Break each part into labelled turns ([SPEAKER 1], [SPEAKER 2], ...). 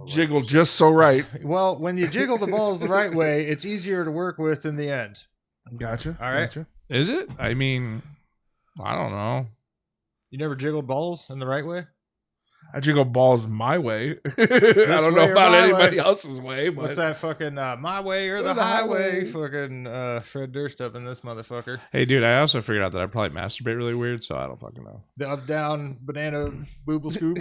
[SPEAKER 1] Jiggle just so right.
[SPEAKER 2] Well, when you jiggle the balls the right way, it's easier to work with in the end.
[SPEAKER 1] Gotcha.
[SPEAKER 2] All right.
[SPEAKER 1] Gotcha.
[SPEAKER 3] Is it? I mean, I don't know.
[SPEAKER 2] You never jiggled balls in the right way?
[SPEAKER 1] I jiggle balls my way. I don't know about anybody else's way. But
[SPEAKER 2] what's that fucking my way or the highway? Fucking Fred Durst up in this motherfucker.
[SPEAKER 3] Hey, dude, I also figured out that I probably masturbate really weird, so I don't fucking know.
[SPEAKER 2] The up down banana booble scoop.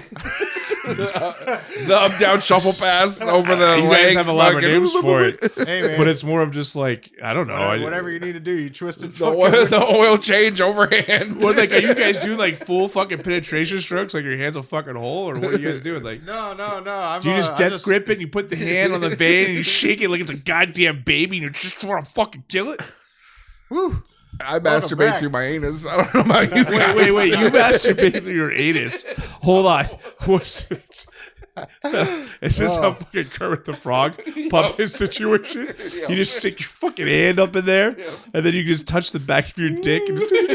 [SPEAKER 1] The up down shuffle pass over the
[SPEAKER 3] you
[SPEAKER 1] leg.
[SPEAKER 3] guys have elaborate names for it.
[SPEAKER 2] Hey, man.
[SPEAKER 3] But it's more of just like, I don't know.
[SPEAKER 2] Whatever you need to do, you twist it.
[SPEAKER 1] The oil change overhand.
[SPEAKER 3] What, like, are you guys doing like full fucking penetration strokes? Like your hand's a fucking hole? Or what are you guys doing? Like,
[SPEAKER 2] no.
[SPEAKER 3] Do you just death grip it and you put the hand on the vein and you shake it like it's a goddamn baby and you're just trying to fucking kill it?
[SPEAKER 2] Woo.
[SPEAKER 1] I masturbate through my anus. I don't know about you.
[SPEAKER 3] Wait. You masturbate through your anus. Hold on. What's it? Is this a fucking Kermit the Frog puppet situation? You just stick your fucking hand up in there, and then you just touch the back of your dick and just put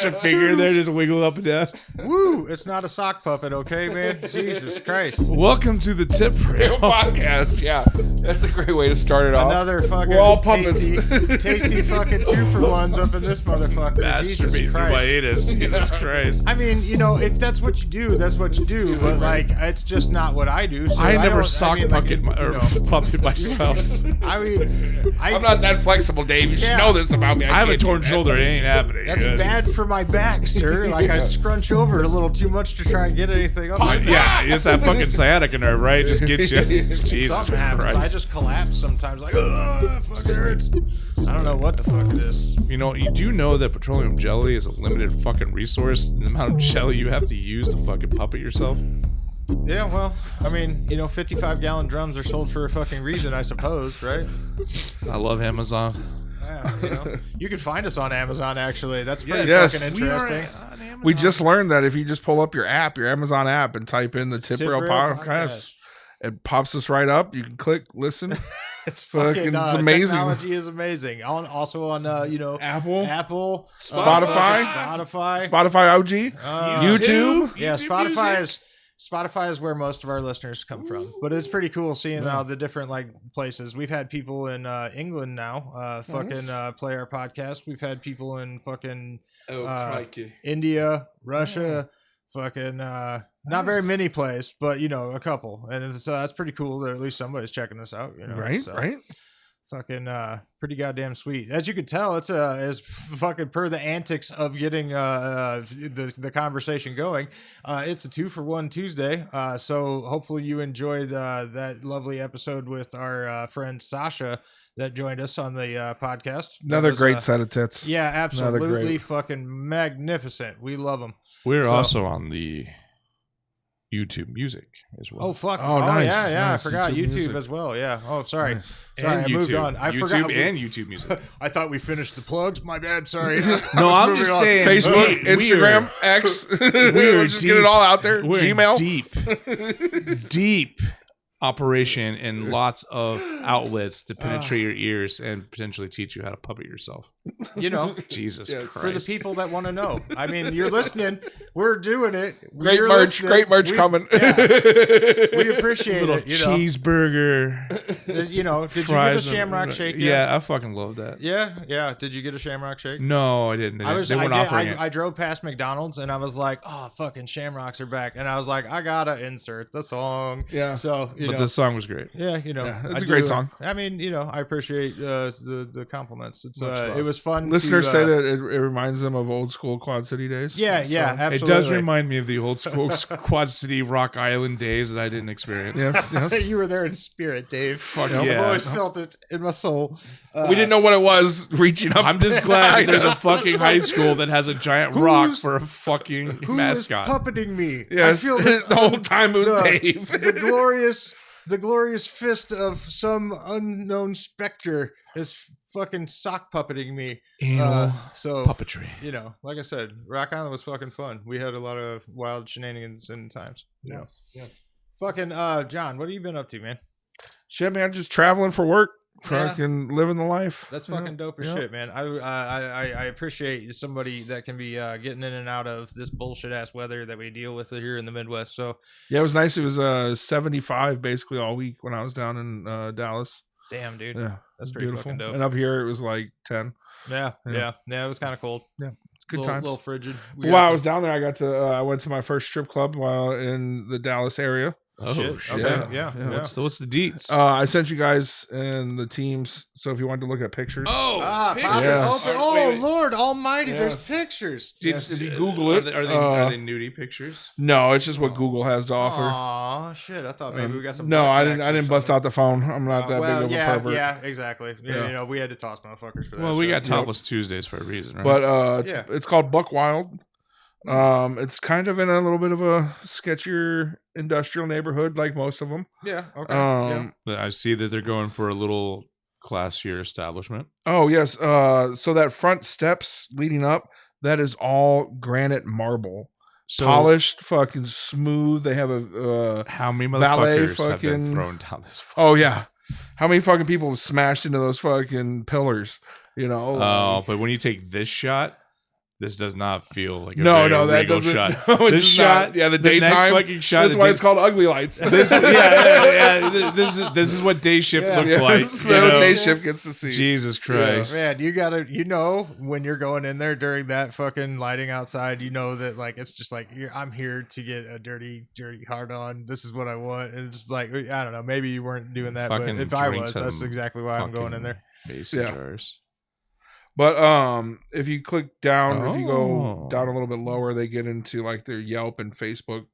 [SPEAKER 3] your finger in there, just wiggle up and down.
[SPEAKER 2] Woo! It's not a sock puppet, okay, man? Jesus Christ!
[SPEAKER 3] Welcome to the Tip Rail
[SPEAKER 1] Podcast. Yeah, that's a great way to start it off.
[SPEAKER 2] Another fucking
[SPEAKER 1] We're all puppets.
[SPEAKER 2] tasty fucking 2-for-1s up in this motherfucker. Jesus
[SPEAKER 3] Masturbate through my
[SPEAKER 2] Christ!
[SPEAKER 3] anus. Jesus Christ!
[SPEAKER 2] I mean, if that's what you do, that's what you do. But like, it's just not what I do. So
[SPEAKER 3] I never
[SPEAKER 2] don't-
[SPEAKER 3] sock puppet myself.
[SPEAKER 2] I mean,
[SPEAKER 1] I'm not that flexible, Dave. You should know this about me.
[SPEAKER 3] I have a
[SPEAKER 1] can't do
[SPEAKER 3] torn
[SPEAKER 1] that.
[SPEAKER 3] shoulder. It ain't happening.
[SPEAKER 2] That's bad for my back, sir. Like I scrunch over a little too much to try and get anything up. in there.
[SPEAKER 3] Yeah, it's that fucking sciatica nerve, right? Just get you. Jesus
[SPEAKER 2] Something happens.
[SPEAKER 3] Christ.
[SPEAKER 2] I just collapse sometimes. Like, oh, fucking hurts. I don't know what the fuck it is.
[SPEAKER 3] You know, you do know that petroleum jelly is a limited fucking resource. The amount of jelly you have to use to fucking puppet yourself.
[SPEAKER 2] Yeah, well, I mean, 55-gallon drums are sold for a fucking reason, I suppose, right?
[SPEAKER 3] I love Amazon.
[SPEAKER 2] Yeah, you can find us on Amazon, actually. That's pretty
[SPEAKER 1] Yes.
[SPEAKER 2] fucking interesting.
[SPEAKER 1] We just learned that if you just pull up your app, your Amazon app, and type in the Tip Rail Podcast, it pops us right up. You can click, listen.
[SPEAKER 2] It's fucking
[SPEAKER 1] it's amazing.
[SPEAKER 2] Technology is amazing. Also on
[SPEAKER 1] Apple,
[SPEAKER 2] Spotify,
[SPEAKER 1] OG, YouTube.
[SPEAKER 2] Yeah, Spotify is where most of our listeners come from, but it's pretty cool seeing the different like places. We've had people in England now play our podcast. We've had people in fucking India, Russia, fucking not very many places, but a couple, and so that's pretty cool that at least somebody's checking us out.
[SPEAKER 1] Right.
[SPEAKER 2] Fucking pretty goddamn sweet. As you could tell, it's as fucking per the antics of getting the conversation going. It's a 2-for-1 Tuesday. So hopefully you enjoyed that lovely episode with our friend Sasha that joined us on the podcast.
[SPEAKER 1] Another great set of tits.
[SPEAKER 2] Yeah, absolutely fucking magnificent. We love them.
[SPEAKER 3] We're also on the YouTube Music as well.
[SPEAKER 2] Oh fuck!
[SPEAKER 1] Oh, nice.
[SPEAKER 2] Yeah.
[SPEAKER 1] Nice.
[SPEAKER 2] I forgot YouTube
[SPEAKER 1] Music.
[SPEAKER 2] as well. Yeah. Oh, sorry.
[SPEAKER 1] Nice.
[SPEAKER 2] Sorry, I moved on. I forgot.
[SPEAKER 3] And YouTube Music.
[SPEAKER 2] I thought we finished the plugs. My bad. Sorry.
[SPEAKER 3] No, I'm just saying.
[SPEAKER 1] Facebook, Instagram, X. Let's just get it all out there.
[SPEAKER 3] We're
[SPEAKER 1] Gmail.
[SPEAKER 3] deep operation and lots of outlets to penetrate your ears and potentially teach you how to puppet yourself. Jesus Christ.
[SPEAKER 2] For the people that want to know. I mean, you're listening. We're doing it.
[SPEAKER 1] Great merch coming.
[SPEAKER 2] Yeah, we appreciate it.
[SPEAKER 3] Cheeseburger.
[SPEAKER 2] Did you get a Shamrock Shake yet?
[SPEAKER 3] Yeah, I fucking love that.
[SPEAKER 2] Yeah. Did you get a Shamrock Shake?
[SPEAKER 3] No, I didn't. They weren't offering it.
[SPEAKER 2] I drove past McDonald's and I was like, oh, fucking Shamrocks are back. And I was like, I gotta insert the song.
[SPEAKER 1] Yeah.
[SPEAKER 2] So,
[SPEAKER 3] but the song was great.
[SPEAKER 2] Yeah,
[SPEAKER 1] it's a great song.
[SPEAKER 2] I mean, I appreciate the compliments. It's it was fun.
[SPEAKER 1] Listeners say that it reminds them of old school Quad City days.
[SPEAKER 2] Yeah, absolutely.
[SPEAKER 3] It does remind me of the old school Quad City Rock Island days that I didn't experience.
[SPEAKER 1] Yes.
[SPEAKER 2] You were there in spirit, Dave.
[SPEAKER 1] Fuck
[SPEAKER 2] I've
[SPEAKER 1] yeah.
[SPEAKER 2] always felt it in my soul.
[SPEAKER 1] We didn't know what it was reaching up.
[SPEAKER 3] I'm just glad that there's a fucking high school that has a giant rock for a fucking
[SPEAKER 2] who
[SPEAKER 3] mascot.
[SPEAKER 2] Who is puppeting me?
[SPEAKER 1] Yes.
[SPEAKER 2] I feel this
[SPEAKER 1] the whole time it was Dave.
[SPEAKER 2] The glorious fist of some unknown specter is fucking sock puppeting me.
[SPEAKER 3] Anal puppetry.
[SPEAKER 2] Like I said, Rock Island was fucking fun. We had a lot of wild shenanigans and times.
[SPEAKER 1] Yes.
[SPEAKER 2] Fucking John, what have you been up to, man?
[SPEAKER 1] Shit, man, just traveling for work. fucking living the life.
[SPEAKER 2] That's fucking dope as shit, man. I appreciate somebody that can be getting in and out of this bullshit ass weather that we deal with here in the Midwest. So
[SPEAKER 1] yeah, it was nice. It was 75 basically all week when I was down in Dallas.
[SPEAKER 2] damn, dude.
[SPEAKER 1] Yeah,
[SPEAKER 2] That's pretty
[SPEAKER 1] beautiful.
[SPEAKER 2] fucking dope.
[SPEAKER 1] And up here it was like 10.
[SPEAKER 2] Yeah. It was kind of cold.
[SPEAKER 1] Yeah, it's good
[SPEAKER 2] A
[SPEAKER 1] times.
[SPEAKER 2] little frigid.
[SPEAKER 1] While I was down there, I went to my first strip club while in the Dallas area.
[SPEAKER 3] Oh shit!
[SPEAKER 2] Okay. Yeah.
[SPEAKER 3] What's the deets?
[SPEAKER 1] I sent you guys and the teams, so if you wanted to look at pictures.
[SPEAKER 3] Pictures.
[SPEAKER 1] Yes.
[SPEAKER 2] Oh Lord Almighty!
[SPEAKER 1] Yes.
[SPEAKER 2] There's pictures.
[SPEAKER 1] Yes, if you Google it,
[SPEAKER 3] are they nudie pictures?
[SPEAKER 1] No, it's just what Google has to offer.
[SPEAKER 2] Oh shit! I thought maybe we got some.
[SPEAKER 1] No, I didn't bust out the phone. I'm not that big of a pervert.
[SPEAKER 2] Yeah, exactly.
[SPEAKER 1] Yeah.
[SPEAKER 2] You know, we had to toss motherfuckers for that.
[SPEAKER 3] Well, we
[SPEAKER 2] show.
[SPEAKER 3] got Topless Tuesdays for a reason, right?
[SPEAKER 1] But it's called Buck Wild. It's kind of in a little bit of a sketchier industrial neighborhood, like most of them.
[SPEAKER 2] Yeah. Okay.
[SPEAKER 3] But I see that they're going for a little classier establishment.
[SPEAKER 1] Oh yes. So that front steps leading up, that is all granite marble, polished, fucking smooth. They have a
[SPEAKER 3] how many
[SPEAKER 1] valet
[SPEAKER 3] motherfuckers have been
[SPEAKER 1] fucking
[SPEAKER 3] thrown down this?
[SPEAKER 1] Oh yeah, how many fucking people have smashed into those fucking pillars? You know.
[SPEAKER 3] Oh, but when you take this shot. This does not feel like a
[SPEAKER 1] no,
[SPEAKER 3] very
[SPEAKER 1] that
[SPEAKER 3] regal
[SPEAKER 1] doesn't.
[SPEAKER 3] shot.
[SPEAKER 1] No,
[SPEAKER 3] This shot,
[SPEAKER 1] the
[SPEAKER 3] the
[SPEAKER 1] daytime
[SPEAKER 3] next fucking shot.
[SPEAKER 1] That's why it's called ugly lights.
[SPEAKER 3] This is what day shift looked like.
[SPEAKER 1] That's what day shift gets to see.
[SPEAKER 3] Jesus Christ,
[SPEAKER 2] man, you gotta, when you're going in there during that fucking lighting outside, you know that like it's just like I'm here to get a dirty hard on. This is what I want, and it's just like I don't know. Maybe you weren't doing that,
[SPEAKER 3] Fucking
[SPEAKER 2] but if I
[SPEAKER 3] drink
[SPEAKER 2] was, that's
[SPEAKER 3] some
[SPEAKER 2] exactly why I'm going in there.
[SPEAKER 3] Mason jars.
[SPEAKER 1] But if you click down, if you go down a little bit lower, they get into like their Yelp and Facebook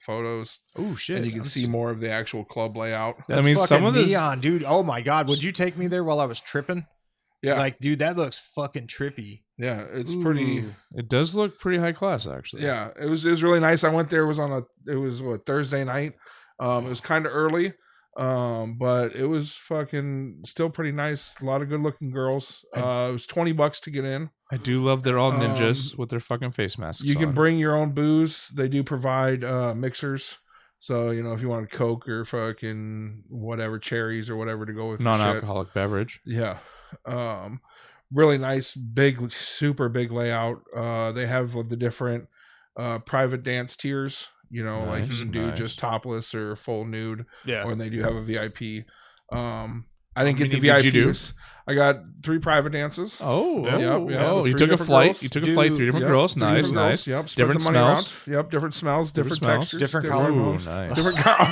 [SPEAKER 1] photos.
[SPEAKER 2] Oh shit!
[SPEAKER 1] And you can see more of the actual club layout.
[SPEAKER 2] That's some of this neon, dude. Oh my god, would you take me there while I was tripping?
[SPEAKER 1] Yeah,
[SPEAKER 2] like dude, that looks fucking trippy.
[SPEAKER 1] Yeah, it's pretty.
[SPEAKER 3] It does look pretty high class, actually.
[SPEAKER 1] Yeah, it was really nice. I went there. It was Thursday night. It was kind of early. But it was fucking still pretty nice. A lot of good looking girls. It was $20 to get in.
[SPEAKER 3] I do love they're all ninjas with their fucking face masks.
[SPEAKER 1] You can bring your own booze. They do provide mixers. So, if you want Coke or fucking whatever, cherries or whatever to go with
[SPEAKER 3] non-alcoholic beverage.
[SPEAKER 1] Yeah. Really nice, big, super big layout. They have the different private dance tiers. Like you can do just topless or full nude.
[SPEAKER 2] Yeah.
[SPEAKER 1] Or they do have a VIP. I didn't get the VIPs.
[SPEAKER 3] Did you do?
[SPEAKER 1] I got 3 private dances.
[SPEAKER 3] Oh,
[SPEAKER 1] yeah,
[SPEAKER 3] you took a flight. Girls. You took a flight, 3 different girls. Nice.
[SPEAKER 1] Yep.
[SPEAKER 3] Different smells.
[SPEAKER 1] Around. Yep. Different smells. Different textures.
[SPEAKER 2] Different collarbones.
[SPEAKER 3] Nice.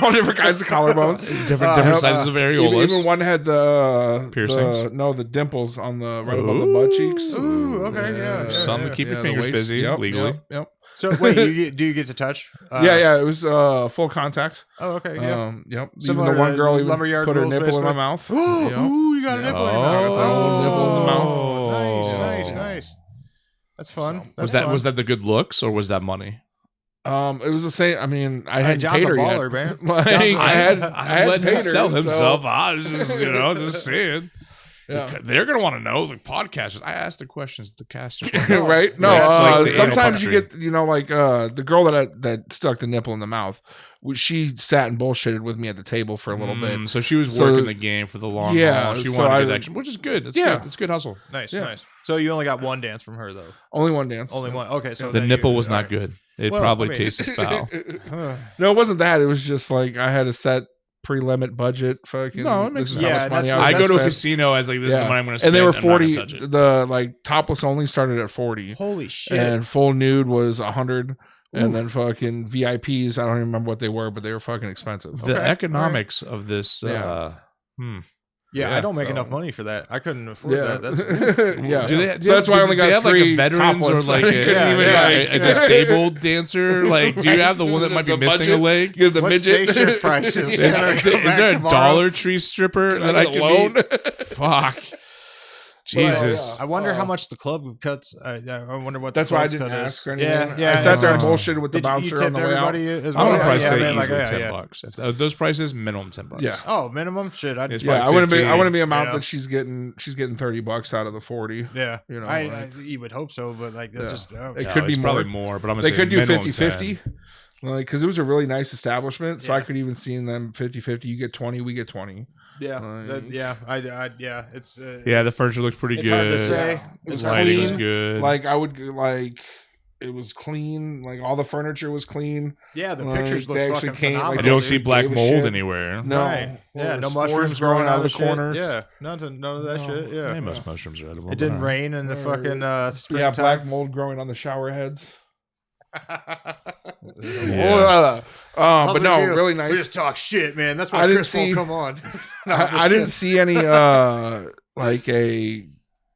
[SPEAKER 1] All different kinds of collarbones.
[SPEAKER 3] different sizes of areolas.
[SPEAKER 1] Even one had the
[SPEAKER 3] piercings.
[SPEAKER 1] The dimples on the right above the butt cheeks.
[SPEAKER 2] Ooh, okay, yeah.
[SPEAKER 3] Something to keep your fingers busy legally.
[SPEAKER 1] Yep.
[SPEAKER 2] So wait, do you get to touch?
[SPEAKER 1] Yeah. It was full contact.
[SPEAKER 2] Oh, okay. Yeah.
[SPEAKER 1] Yep.
[SPEAKER 2] Similar
[SPEAKER 1] even the one girl
[SPEAKER 2] Lumberyard
[SPEAKER 1] put her
[SPEAKER 2] rules,
[SPEAKER 1] nipple
[SPEAKER 2] basically.
[SPEAKER 1] in my mouth.
[SPEAKER 2] Ooh, you got a nipple in your mouth.
[SPEAKER 1] I got that little nipple in the mouth.
[SPEAKER 2] Nice. That's fun.
[SPEAKER 3] Was that the good looks or was that money?
[SPEAKER 1] It was the same. I mean, I hadn't
[SPEAKER 2] John's
[SPEAKER 1] paid her
[SPEAKER 2] a baller,
[SPEAKER 1] yet.
[SPEAKER 2] man.
[SPEAKER 1] Like, I had
[SPEAKER 3] let
[SPEAKER 1] paid
[SPEAKER 3] him sell
[SPEAKER 1] her,
[SPEAKER 3] himself. I was just, just saying.
[SPEAKER 1] Yeah.
[SPEAKER 3] They're gonna want to know the podcasters. I asked the questions the caster,
[SPEAKER 1] right? No,
[SPEAKER 3] like
[SPEAKER 1] sometimes you get the girl that stuck the nipple in the mouth. She sat and bullshitted with me at the table for a little bit.
[SPEAKER 3] So she was working the game for the long haul. She wanted to get action, which is good. It's good. It's good hustle.
[SPEAKER 2] Nice. So you only got one dance from her though.
[SPEAKER 1] Only one dance.
[SPEAKER 2] Only one. Okay, so
[SPEAKER 3] the nipple was not good. It probably tasted foul.
[SPEAKER 1] No, it wasn't that. It was just like I had a set pre-limit budget. Fucking
[SPEAKER 3] no, it makes sense.
[SPEAKER 2] Yeah,
[SPEAKER 3] I go to a casino as like this is the money I'm going to spend.
[SPEAKER 1] And they were 40. The topless only started at 40.
[SPEAKER 2] Holy shit!
[SPEAKER 1] And full nude was 100. And then fucking VIPs, I don't even remember what they were, but they were fucking expensive.
[SPEAKER 3] The economics of this.
[SPEAKER 2] Yeah, I don't make enough money for that. I couldn't afford that. That's
[SPEAKER 1] So that's why I only got
[SPEAKER 3] have
[SPEAKER 1] 3
[SPEAKER 3] like a veterans
[SPEAKER 1] topless.
[SPEAKER 3] or like a disabled dancer. Like, do you have the one that might be missing a leg?
[SPEAKER 1] You have the
[SPEAKER 2] What's
[SPEAKER 1] midget.
[SPEAKER 2] day shift prices?
[SPEAKER 3] Is there a Dollar Tree stripper that I can be? Fuck. Jesus.
[SPEAKER 2] I wonder how much the club cuts. I wonder what.
[SPEAKER 1] That's
[SPEAKER 2] the
[SPEAKER 1] why I
[SPEAKER 2] club's
[SPEAKER 1] didn't
[SPEAKER 2] cut
[SPEAKER 1] ask
[SPEAKER 2] is.
[SPEAKER 1] or anything.
[SPEAKER 2] Yeah.
[SPEAKER 1] I sat there and bullshitted with the bouncer on the way out.
[SPEAKER 2] As
[SPEAKER 3] I'm
[SPEAKER 2] well?
[SPEAKER 3] gonna probably say
[SPEAKER 2] like,
[SPEAKER 3] easily $10. If those prices, minimum $10.
[SPEAKER 1] Yeah.
[SPEAKER 2] Oh, minimum shit. I
[SPEAKER 1] wouldn't be amount that she's getting $30 out of the 40.
[SPEAKER 2] Yeah.
[SPEAKER 1] I
[SPEAKER 2] you would hope so, but like that just
[SPEAKER 1] it could be
[SPEAKER 3] probably
[SPEAKER 1] more.
[SPEAKER 3] But I'm gonna say
[SPEAKER 1] they could do
[SPEAKER 3] minimum
[SPEAKER 1] 50-50. Like, because it was a really nice establishment, so I
[SPEAKER 2] Yeah.
[SPEAKER 1] could even see them 50-50. You get 20, we get 20.
[SPEAKER 2] Yeah,
[SPEAKER 1] Like-
[SPEAKER 2] it's
[SPEAKER 3] Yeah, the furniture looked pretty
[SPEAKER 2] It's
[SPEAKER 3] good.
[SPEAKER 2] hard to say.
[SPEAKER 1] Yeah. It was
[SPEAKER 3] Lighting was
[SPEAKER 1] clean.
[SPEAKER 3] good.
[SPEAKER 1] Like I would like, it was clean. Like all the furniture was clean.
[SPEAKER 2] yeah. The
[SPEAKER 1] Like,
[SPEAKER 2] pictures look
[SPEAKER 1] they
[SPEAKER 2] fucking
[SPEAKER 1] actually came, like,
[SPEAKER 2] phenomenal.
[SPEAKER 3] I don't
[SPEAKER 2] dude.
[SPEAKER 3] see black
[SPEAKER 1] gave a
[SPEAKER 3] mold
[SPEAKER 1] shit.
[SPEAKER 3] anywhere.
[SPEAKER 1] No,
[SPEAKER 2] Right. Yeah, no
[SPEAKER 1] spores
[SPEAKER 2] mushrooms growing out of the shit.
[SPEAKER 1] corners.
[SPEAKER 2] Yeah, none of that
[SPEAKER 1] No.
[SPEAKER 2] shit. Yeah,
[SPEAKER 3] Hey, most mushrooms are edible.
[SPEAKER 2] it didn't
[SPEAKER 3] but,
[SPEAKER 2] rain in the fucking
[SPEAKER 1] Yeah,
[SPEAKER 2] springtime.
[SPEAKER 1] black mold growing on the shower heads.
[SPEAKER 3] Yeah.
[SPEAKER 2] How's
[SPEAKER 1] But
[SPEAKER 2] it
[SPEAKER 1] no,
[SPEAKER 2] do?
[SPEAKER 1] really
[SPEAKER 2] We
[SPEAKER 1] nice.
[SPEAKER 2] just talk shit, man. That's why
[SPEAKER 1] I didn't
[SPEAKER 2] Chris won't
[SPEAKER 1] see-
[SPEAKER 2] come on. No, I'm
[SPEAKER 1] I
[SPEAKER 2] just
[SPEAKER 1] didn't
[SPEAKER 2] kidding.
[SPEAKER 1] see any like a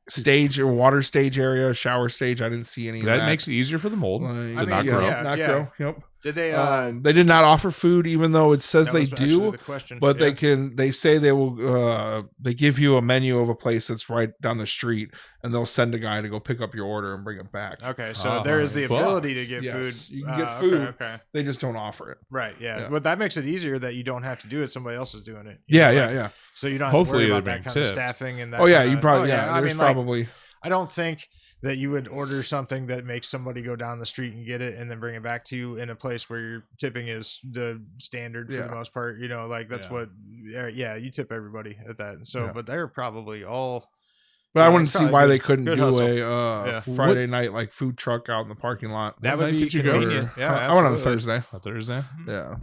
[SPEAKER 1] stage or water stage area, shower stage. I didn't see any of
[SPEAKER 3] That
[SPEAKER 1] that.
[SPEAKER 3] makes it easier for the mold
[SPEAKER 1] Like,
[SPEAKER 3] to
[SPEAKER 2] I
[SPEAKER 3] not
[SPEAKER 2] mean,
[SPEAKER 3] grow.
[SPEAKER 2] yeah.
[SPEAKER 1] not grow. Yep.
[SPEAKER 2] Did they?
[SPEAKER 1] They did not offer food, even though it says
[SPEAKER 2] that
[SPEAKER 1] they
[SPEAKER 2] was actually
[SPEAKER 1] do.
[SPEAKER 2] the question.
[SPEAKER 1] But
[SPEAKER 2] Yeah.
[SPEAKER 1] they say they will, they give you a menu of a place that's right down the street, and they'll send a guy to go pick up your order and bring it back.
[SPEAKER 2] Okay, so
[SPEAKER 3] Oh,
[SPEAKER 2] there is the
[SPEAKER 3] fuck.
[SPEAKER 2] ability to get
[SPEAKER 1] Yes,
[SPEAKER 2] food.
[SPEAKER 1] you can get
[SPEAKER 2] Okay,
[SPEAKER 1] food.
[SPEAKER 2] Okay.
[SPEAKER 1] They just don't offer it.
[SPEAKER 2] Right. Yeah.
[SPEAKER 1] Yeah.
[SPEAKER 2] But that makes it easier that you don't have to do it. Somebody else is doing it.
[SPEAKER 1] Yeah,
[SPEAKER 2] know,
[SPEAKER 1] yeah,
[SPEAKER 2] like,
[SPEAKER 1] yeah.
[SPEAKER 2] So you don't have
[SPEAKER 3] Hopefully
[SPEAKER 2] to worry
[SPEAKER 3] they're
[SPEAKER 2] about that
[SPEAKER 3] being
[SPEAKER 2] kind of
[SPEAKER 3] tipped.
[SPEAKER 2] staffing and that.
[SPEAKER 1] Oh yeah,
[SPEAKER 2] kinda-
[SPEAKER 1] you probably
[SPEAKER 2] I
[SPEAKER 1] there's
[SPEAKER 2] mean, like,
[SPEAKER 1] probably
[SPEAKER 2] I don't think that you would order something that makes somebody go down the street and get it and then bring it back to you in a place where your tipping is the standard for
[SPEAKER 1] Yeah.
[SPEAKER 2] the most part. You know, like that's
[SPEAKER 3] Yeah.
[SPEAKER 2] what. Yeah, you tip everybody at that. So,
[SPEAKER 1] Yeah.
[SPEAKER 2] but they're probably all.
[SPEAKER 1] But I
[SPEAKER 2] Yeah,
[SPEAKER 1] wouldn't
[SPEAKER 2] it's
[SPEAKER 1] see
[SPEAKER 2] probably
[SPEAKER 1] why
[SPEAKER 2] good-
[SPEAKER 1] they couldn't
[SPEAKER 2] good
[SPEAKER 1] do
[SPEAKER 2] hustle.
[SPEAKER 1] a
[SPEAKER 2] Yeah.
[SPEAKER 1] Friday night like food truck out in the parking lot.
[SPEAKER 2] That
[SPEAKER 3] What
[SPEAKER 2] would
[SPEAKER 3] night
[SPEAKER 2] be
[SPEAKER 3] did you go?
[SPEAKER 2] convenient. Yeah,
[SPEAKER 1] I went on a
[SPEAKER 2] absolutely.
[SPEAKER 1] Thursday.
[SPEAKER 3] A Thursday.
[SPEAKER 1] Yeah.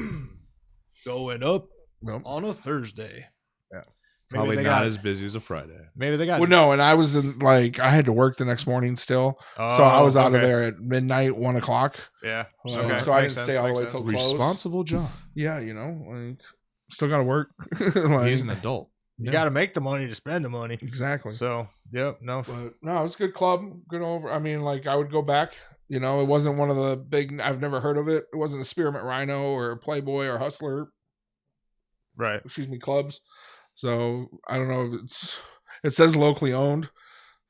[SPEAKER 2] Going up
[SPEAKER 1] Nope.
[SPEAKER 2] on a Thursday.
[SPEAKER 1] Yeah.
[SPEAKER 3] Probably
[SPEAKER 2] they
[SPEAKER 3] not
[SPEAKER 2] got,
[SPEAKER 3] as busy as a Friday.
[SPEAKER 2] maybe they got.
[SPEAKER 1] Well, no, and I was in like I had to work the next morning still, so I was out of
[SPEAKER 2] okay.
[SPEAKER 1] there at midnight, 1:00.
[SPEAKER 2] Yeah.
[SPEAKER 1] So,
[SPEAKER 2] Okay.
[SPEAKER 1] so I
[SPEAKER 2] Makes
[SPEAKER 1] didn't
[SPEAKER 2] sense,
[SPEAKER 1] stay all the
[SPEAKER 2] makes
[SPEAKER 1] way
[SPEAKER 2] sense.
[SPEAKER 1] till close.
[SPEAKER 3] Responsible John.
[SPEAKER 1] Yeah, you know, like still got to work. Like,
[SPEAKER 3] He's an adult.
[SPEAKER 2] You
[SPEAKER 1] Yeah.
[SPEAKER 2] got to make the money to spend the money.
[SPEAKER 1] exactly.
[SPEAKER 2] So, yep. No.
[SPEAKER 1] But no, it was a good club. Good over. I mean, like I would go back. You know, it wasn't one of the big. I've never heard of it. It wasn't a Spearmint Rhino or Playboy or Hustler.
[SPEAKER 2] Right.
[SPEAKER 1] Excuse me, clubs. So I don't know. It says locally owned.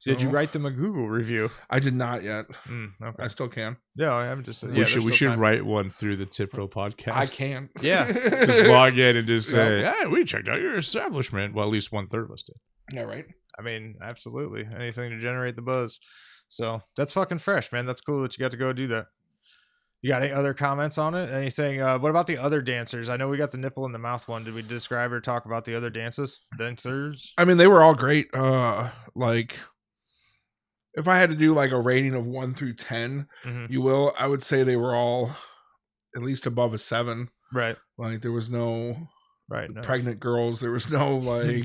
[SPEAKER 2] Did you
[SPEAKER 1] So,
[SPEAKER 2] write them a Google review?
[SPEAKER 1] I did not yet.
[SPEAKER 2] Okay.
[SPEAKER 1] I still can.
[SPEAKER 2] Yeah, I'm just.
[SPEAKER 3] we should write one through the Tipro podcast.
[SPEAKER 1] I can.
[SPEAKER 2] Yeah.
[SPEAKER 3] Just log in and just say,
[SPEAKER 1] Yeah.
[SPEAKER 3] "Hey, we checked out your establishment." Well, at least 1/3 of us did.
[SPEAKER 1] Yeah. Right.
[SPEAKER 2] I mean, absolutely. Anything to generate the buzz. So that's fucking fresh, man. That's cool that you got to go do that. You got any other comments on it? Anything? What about the other dancers? I know we got the nipple in the mouth one. Did we describe or talk about the other dancers?
[SPEAKER 1] I mean, they were all great. Like if I had to do like a rating of 1 through 10,
[SPEAKER 2] Mhm.
[SPEAKER 1] you will, I would say they were all at least above a 7.
[SPEAKER 2] Right.
[SPEAKER 1] Like there was no
[SPEAKER 2] Right. No.
[SPEAKER 1] pregnant girls. There was no like.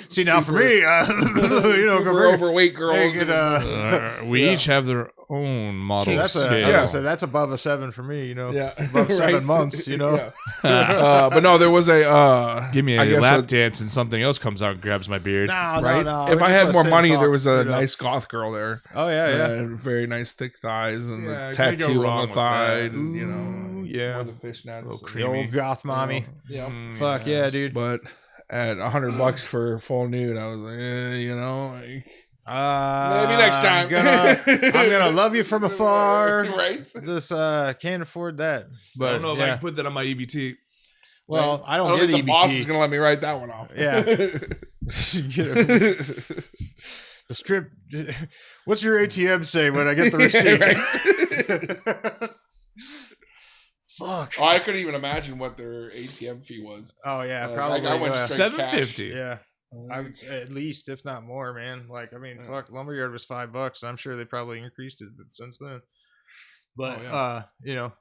[SPEAKER 2] See now for
[SPEAKER 1] super-
[SPEAKER 2] me, you know,
[SPEAKER 1] super
[SPEAKER 2] compared-
[SPEAKER 1] overweight girls.
[SPEAKER 2] Hey, good,
[SPEAKER 3] We
[SPEAKER 1] Yeah.
[SPEAKER 3] each have their own model
[SPEAKER 2] See, that's
[SPEAKER 3] scale.
[SPEAKER 2] so that's above a 7 for me. You know,
[SPEAKER 1] yeah,
[SPEAKER 2] above 7 months. You know,
[SPEAKER 1] Yeah. But no, there was a.
[SPEAKER 3] Give me
[SPEAKER 1] I
[SPEAKER 3] a
[SPEAKER 1] guess
[SPEAKER 3] lap
[SPEAKER 1] a-
[SPEAKER 3] dance and something else comes out and grabs my beard.
[SPEAKER 2] no,
[SPEAKER 1] right?
[SPEAKER 2] no.
[SPEAKER 1] If
[SPEAKER 2] we
[SPEAKER 1] I
[SPEAKER 2] just
[SPEAKER 1] had
[SPEAKER 2] wanna
[SPEAKER 1] more
[SPEAKER 2] sit and
[SPEAKER 1] money,
[SPEAKER 2] talk,
[SPEAKER 1] there was a
[SPEAKER 2] you know.
[SPEAKER 1] nice goth girl there.
[SPEAKER 2] Oh yeah, yeah.
[SPEAKER 1] Very nice thick thighs and
[SPEAKER 3] Yeah,
[SPEAKER 1] the
[SPEAKER 3] can't go
[SPEAKER 1] tattoo
[SPEAKER 3] wrong
[SPEAKER 1] on the
[SPEAKER 3] with
[SPEAKER 1] thigh,
[SPEAKER 3] that.
[SPEAKER 1] and you know,
[SPEAKER 2] Ooh, yeah.
[SPEAKER 1] wore the fishnets.
[SPEAKER 3] Little
[SPEAKER 1] and-
[SPEAKER 2] The
[SPEAKER 3] creamy.
[SPEAKER 2] old goth mommy.
[SPEAKER 1] Yeah.
[SPEAKER 3] Mm,
[SPEAKER 2] Fuck yeah, dude.
[SPEAKER 1] But at $100 for full nude, I was like, you know, like, maybe next time.
[SPEAKER 2] I'm gonna love you from afar.
[SPEAKER 1] Right?
[SPEAKER 2] Just can't afford that. But
[SPEAKER 3] I don't know if I
[SPEAKER 2] yeah.
[SPEAKER 3] can put that on my E EBT.
[SPEAKER 2] Well, I
[SPEAKER 1] I
[SPEAKER 2] don't
[SPEAKER 1] don't
[SPEAKER 2] get
[SPEAKER 1] think the boss is
[SPEAKER 2] EBT.
[SPEAKER 1] gonna let me write that one off.
[SPEAKER 2] Yeah. The strip. What's your ATM say when I get the receipt? Fuck.
[SPEAKER 1] Oh, I couldn't even imagine what their ATM fee was.
[SPEAKER 2] Oh yeah,
[SPEAKER 1] Like,
[SPEAKER 2] probably.
[SPEAKER 1] I went
[SPEAKER 2] yeah.
[SPEAKER 1] straight
[SPEAKER 3] $7.50.
[SPEAKER 2] Yeah, I would say at least, if not more, man. Like, I mean, fuck, Lumberyard was $5. I'm sure they probably increased it since then. But
[SPEAKER 1] Oh, yeah.
[SPEAKER 2] you know,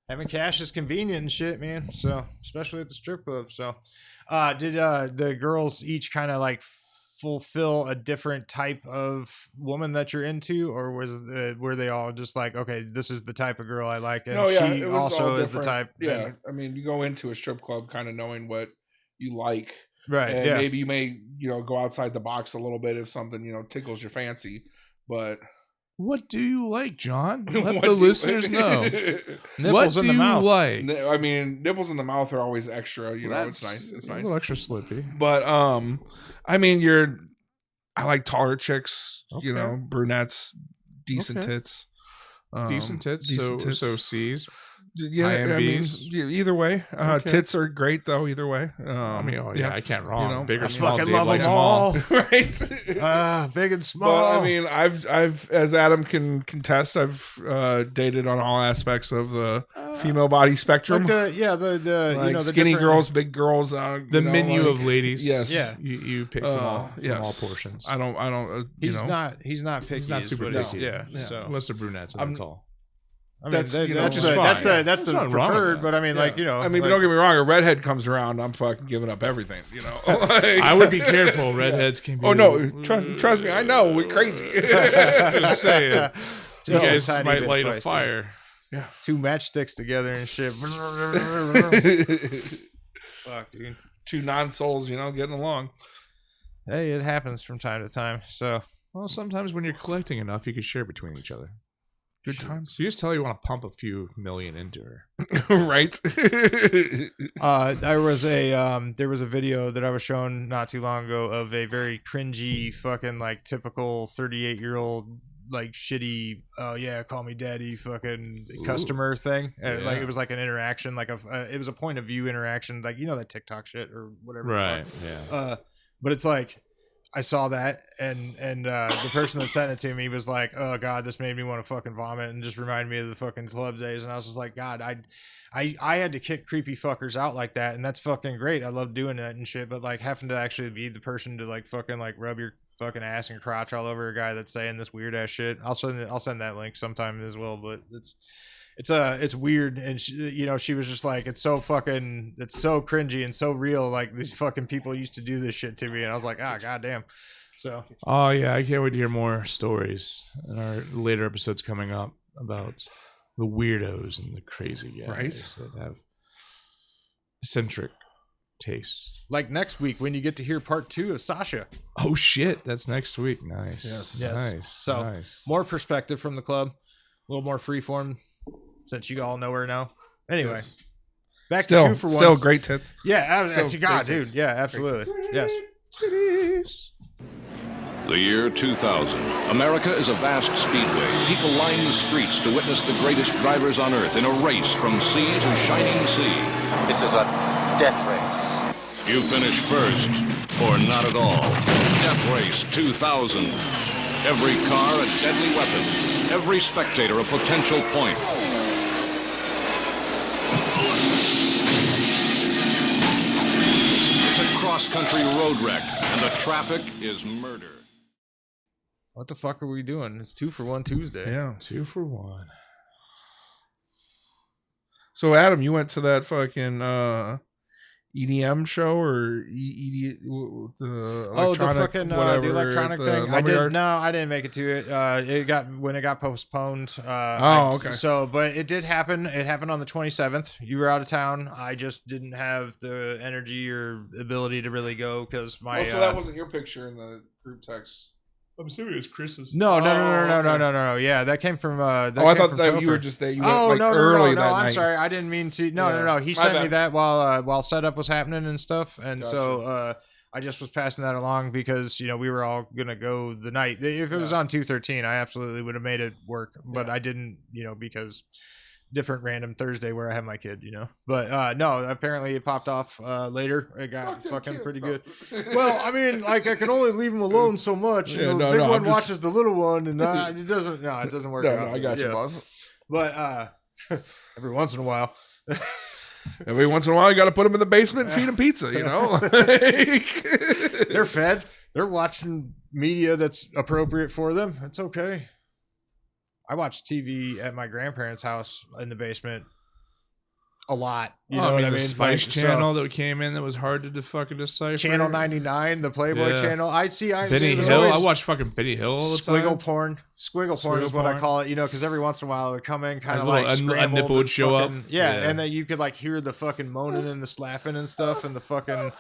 [SPEAKER 2] having cash is convenient and shit, man. So, especially at the strip club. So, did the girls each kind of like fulfill a different type of woman that you're into, or were they all just like, okay, this is the type of girl I like, and she
[SPEAKER 1] it was
[SPEAKER 2] also
[SPEAKER 1] all
[SPEAKER 2] is the
[SPEAKER 1] different.
[SPEAKER 2] type?
[SPEAKER 1] Yeah,
[SPEAKER 2] and-
[SPEAKER 1] I mean, you go into a strip club kind of knowing what you like,
[SPEAKER 2] right.
[SPEAKER 1] and
[SPEAKER 2] Yeah.
[SPEAKER 1] maybe you may, go outside the box a little bit if something, tickles your fancy. But
[SPEAKER 3] What do you like, John?
[SPEAKER 1] what
[SPEAKER 3] Let
[SPEAKER 1] do
[SPEAKER 3] the
[SPEAKER 1] you-
[SPEAKER 3] listeners know.
[SPEAKER 2] Nipples
[SPEAKER 3] What
[SPEAKER 2] in
[SPEAKER 3] do
[SPEAKER 2] the
[SPEAKER 3] you
[SPEAKER 2] mouth.
[SPEAKER 3] like?
[SPEAKER 1] I mean, nipples in the mouth are always extra. It's nice. It's
[SPEAKER 3] A
[SPEAKER 1] nice.
[SPEAKER 3] little extra slippy.
[SPEAKER 1] But I mean, I like taller chicks.
[SPEAKER 3] Okay.
[SPEAKER 1] Brunettes, decent
[SPEAKER 3] Okay.
[SPEAKER 1] tits.
[SPEAKER 3] Decent tits.
[SPEAKER 1] decent
[SPEAKER 3] so
[SPEAKER 1] tits.
[SPEAKER 3] so C's.
[SPEAKER 1] Yeah,
[SPEAKER 3] High-end
[SPEAKER 1] I mean,
[SPEAKER 3] bees?
[SPEAKER 1] either way.
[SPEAKER 3] Okay.
[SPEAKER 1] Tits are great though. Either way.
[SPEAKER 3] I mean, I can't wrong.
[SPEAKER 1] You know,
[SPEAKER 3] Big or
[SPEAKER 2] I
[SPEAKER 3] small,
[SPEAKER 2] fucking
[SPEAKER 3] Dave
[SPEAKER 2] love
[SPEAKER 3] likes
[SPEAKER 2] them
[SPEAKER 3] them all.
[SPEAKER 1] right.
[SPEAKER 2] Big and small.
[SPEAKER 1] But I mean, I've as Adam can contest, I've dated on all aspects of the female body spectrum.
[SPEAKER 2] like the
[SPEAKER 1] Like
[SPEAKER 2] you know, the
[SPEAKER 1] skinny
[SPEAKER 2] different-
[SPEAKER 1] girls, big girls.
[SPEAKER 3] The menu of ladies.
[SPEAKER 1] Yes.
[SPEAKER 2] Yeah.
[SPEAKER 3] You pick from all
[SPEAKER 1] yes.
[SPEAKER 3] portions.
[SPEAKER 1] I don't.
[SPEAKER 2] He's not picky.
[SPEAKER 3] He's not
[SPEAKER 2] is
[SPEAKER 3] super
[SPEAKER 2] what it is.
[SPEAKER 3] picky.
[SPEAKER 2] Yeah.
[SPEAKER 1] Yeah.
[SPEAKER 2] So
[SPEAKER 3] Unless they're brunettes and that's all.
[SPEAKER 2] I mean,
[SPEAKER 1] That's, you know,
[SPEAKER 2] that's
[SPEAKER 1] which
[SPEAKER 2] the
[SPEAKER 1] is
[SPEAKER 2] that's
[SPEAKER 3] fine.
[SPEAKER 2] the that's the
[SPEAKER 3] There's nothing wrong with
[SPEAKER 2] preferred.
[SPEAKER 3] that.
[SPEAKER 2] But I mean, like, you know,
[SPEAKER 1] I mean, but
[SPEAKER 2] like,
[SPEAKER 1] don't get me wrong. A redhead comes around, I'm fucking giving up everything. You know. Like-
[SPEAKER 3] I would be careful. Redheads can be.
[SPEAKER 1] Oh no! Trust me. I know we're crazy.
[SPEAKER 3] Just saying. You
[SPEAKER 2] Just a
[SPEAKER 3] guys
[SPEAKER 2] tiny
[SPEAKER 3] might
[SPEAKER 2] bit
[SPEAKER 3] light a
[SPEAKER 2] feisty.
[SPEAKER 3] fire.
[SPEAKER 2] two matchsticks together and shit. Fuck, dude.
[SPEAKER 1] Two non-souls, you know, getting along.
[SPEAKER 2] Hey, it happens from time to time. So
[SPEAKER 3] Well, sometimes when you're collecting enough, you can share between each other.
[SPEAKER 1] Good times,
[SPEAKER 3] So you just tell her you want to pump a few million into her.
[SPEAKER 1] right?
[SPEAKER 2] there was a video that I was shown not too long ago of a very cringy fucking like typical 38-year-old like shitty call me daddy fucking customer thing, and like it was like an interaction, like it was a point of view interaction, like, you know, that TikTok shit or whatever the
[SPEAKER 3] Right.
[SPEAKER 2] fuck.
[SPEAKER 3] Yeah.
[SPEAKER 2] But it's like I saw that and the person that sent it to me was like, oh god, this made me want to fucking vomit and just reminded me of the fucking club days. And I was just like, god, I had to kick creepy fuckers out like that, and that's fucking great. I love doing that and shit, but like having to actually be the person to like fucking like rub your fucking ass and crotch all over a guy that's saying this weird ass shit. I'll send that link sometime as well, but it's weird. And she was just like, it's so cringy and so real, like these fucking people used to do this shit to me, and I was like, goddamn. So
[SPEAKER 3] Oh yeah, I can't wait to hear more stories in our later episodes coming up about the weirdos and the crazy guys that have eccentric tastes.
[SPEAKER 2] like next week when you get to hear part 2 of Sasha.
[SPEAKER 3] Oh shit, that's next week. Nice.
[SPEAKER 2] Yes.
[SPEAKER 3] Nice.
[SPEAKER 2] So
[SPEAKER 3] nice.
[SPEAKER 2] more perspective from the club, a little more freeform, since you all know her now. Anyway,
[SPEAKER 1] Yes.
[SPEAKER 2] back
[SPEAKER 1] Still,
[SPEAKER 2] to 2 for 1.
[SPEAKER 1] still great tits.
[SPEAKER 2] Yeah,
[SPEAKER 1] Still
[SPEAKER 2] actually, God,
[SPEAKER 1] great
[SPEAKER 2] dude.
[SPEAKER 1] tits.
[SPEAKER 2] Yeah, absolutely. Yes.
[SPEAKER 4] The year 2000. America is a vast speedway. People line the streets to witness the greatest drivers on earth in a race from sea to shining sea.
[SPEAKER 5] This is a death race.
[SPEAKER 4] You finish first, or not at all. Death Race 2000. Every car a deadly weapon. Every spectator a potential point. It's a cross-country road wreck, and the traffic is murder.
[SPEAKER 2] What the fuck are we doing? It's 2 for 1 Tuesday.
[SPEAKER 1] Yeah.
[SPEAKER 3] 2 for 1.
[SPEAKER 1] So Adam, you went to that fucking EDM show or the
[SPEAKER 2] Oh, the
[SPEAKER 1] electronic
[SPEAKER 2] fucking
[SPEAKER 1] whatever
[SPEAKER 2] the electronic
[SPEAKER 1] at the
[SPEAKER 2] thing. I
[SPEAKER 1] lumberyard?
[SPEAKER 2] did. No, I didn't make it to it. It got postponed.
[SPEAKER 1] Okay.
[SPEAKER 2] So, but it did happen. It happened on the 27th. You were out of town. I just didn't have the energy or ability to really go because my.
[SPEAKER 1] so that wasn't your picture in the group text.
[SPEAKER 3] I'm assuming it was Chris's.
[SPEAKER 2] No.
[SPEAKER 1] okay.
[SPEAKER 2] No. Yeah, that came from. That
[SPEAKER 1] I
[SPEAKER 2] came
[SPEAKER 1] thought
[SPEAKER 2] from
[SPEAKER 1] that
[SPEAKER 2] Topher.
[SPEAKER 1] you were just there. You went
[SPEAKER 2] Oh,
[SPEAKER 1] like
[SPEAKER 2] no,
[SPEAKER 1] early that
[SPEAKER 2] I'm
[SPEAKER 1] night.
[SPEAKER 2] sorry. I didn't mean to. No. He
[SPEAKER 1] My
[SPEAKER 2] sent me
[SPEAKER 1] bad.
[SPEAKER 2] that while setup was happening and stuff, and so I just was passing that along because we were all gonna go the night. If it was on 213, I absolutely would have made it work, but I didn't. Because different random Thursday where I have my kid. But no, apparently it popped off later. It got fucking pretty good. Well, I mean, like I can only leave him alone so much.
[SPEAKER 1] Yeah,
[SPEAKER 2] the
[SPEAKER 1] no,
[SPEAKER 2] big
[SPEAKER 1] no,
[SPEAKER 2] one
[SPEAKER 1] I'm just-
[SPEAKER 2] watches the little one, and it doesn't. No, it doesn't work.
[SPEAKER 1] No,
[SPEAKER 2] out.
[SPEAKER 1] I got you,
[SPEAKER 2] Yeah.
[SPEAKER 1] boss.
[SPEAKER 2] But every once in a while,
[SPEAKER 1] Every once in a while, you got to put them in the basement and feed them pizza.
[SPEAKER 2] they're fed. They're watching media that's appropriate for them. It's okay. I watch TV at my grandparents' house in the basement a lot. You know what I
[SPEAKER 3] the
[SPEAKER 2] mean?
[SPEAKER 3] Spice
[SPEAKER 2] Like,
[SPEAKER 3] Channel that came in that was hard to fucking decipher.
[SPEAKER 2] Channel 99, the Playboy
[SPEAKER 3] Yeah.
[SPEAKER 2] channel.
[SPEAKER 3] Benny
[SPEAKER 2] there's
[SPEAKER 3] Hill.
[SPEAKER 2] always
[SPEAKER 3] I watch fucking Benny Hill all the time.
[SPEAKER 2] squiggle porn. Squiggle porn is what I
[SPEAKER 3] porn.
[SPEAKER 2] call it, because every once in a while it would come in kind
[SPEAKER 3] A
[SPEAKER 2] of
[SPEAKER 3] little-
[SPEAKER 2] like
[SPEAKER 3] a
[SPEAKER 2] scrambled
[SPEAKER 3] nipple would
[SPEAKER 2] and
[SPEAKER 3] show up.
[SPEAKER 2] fucking-
[SPEAKER 3] Yeah.
[SPEAKER 2] and then you could like hear the fucking moaning and the slapping and stuff and the fucking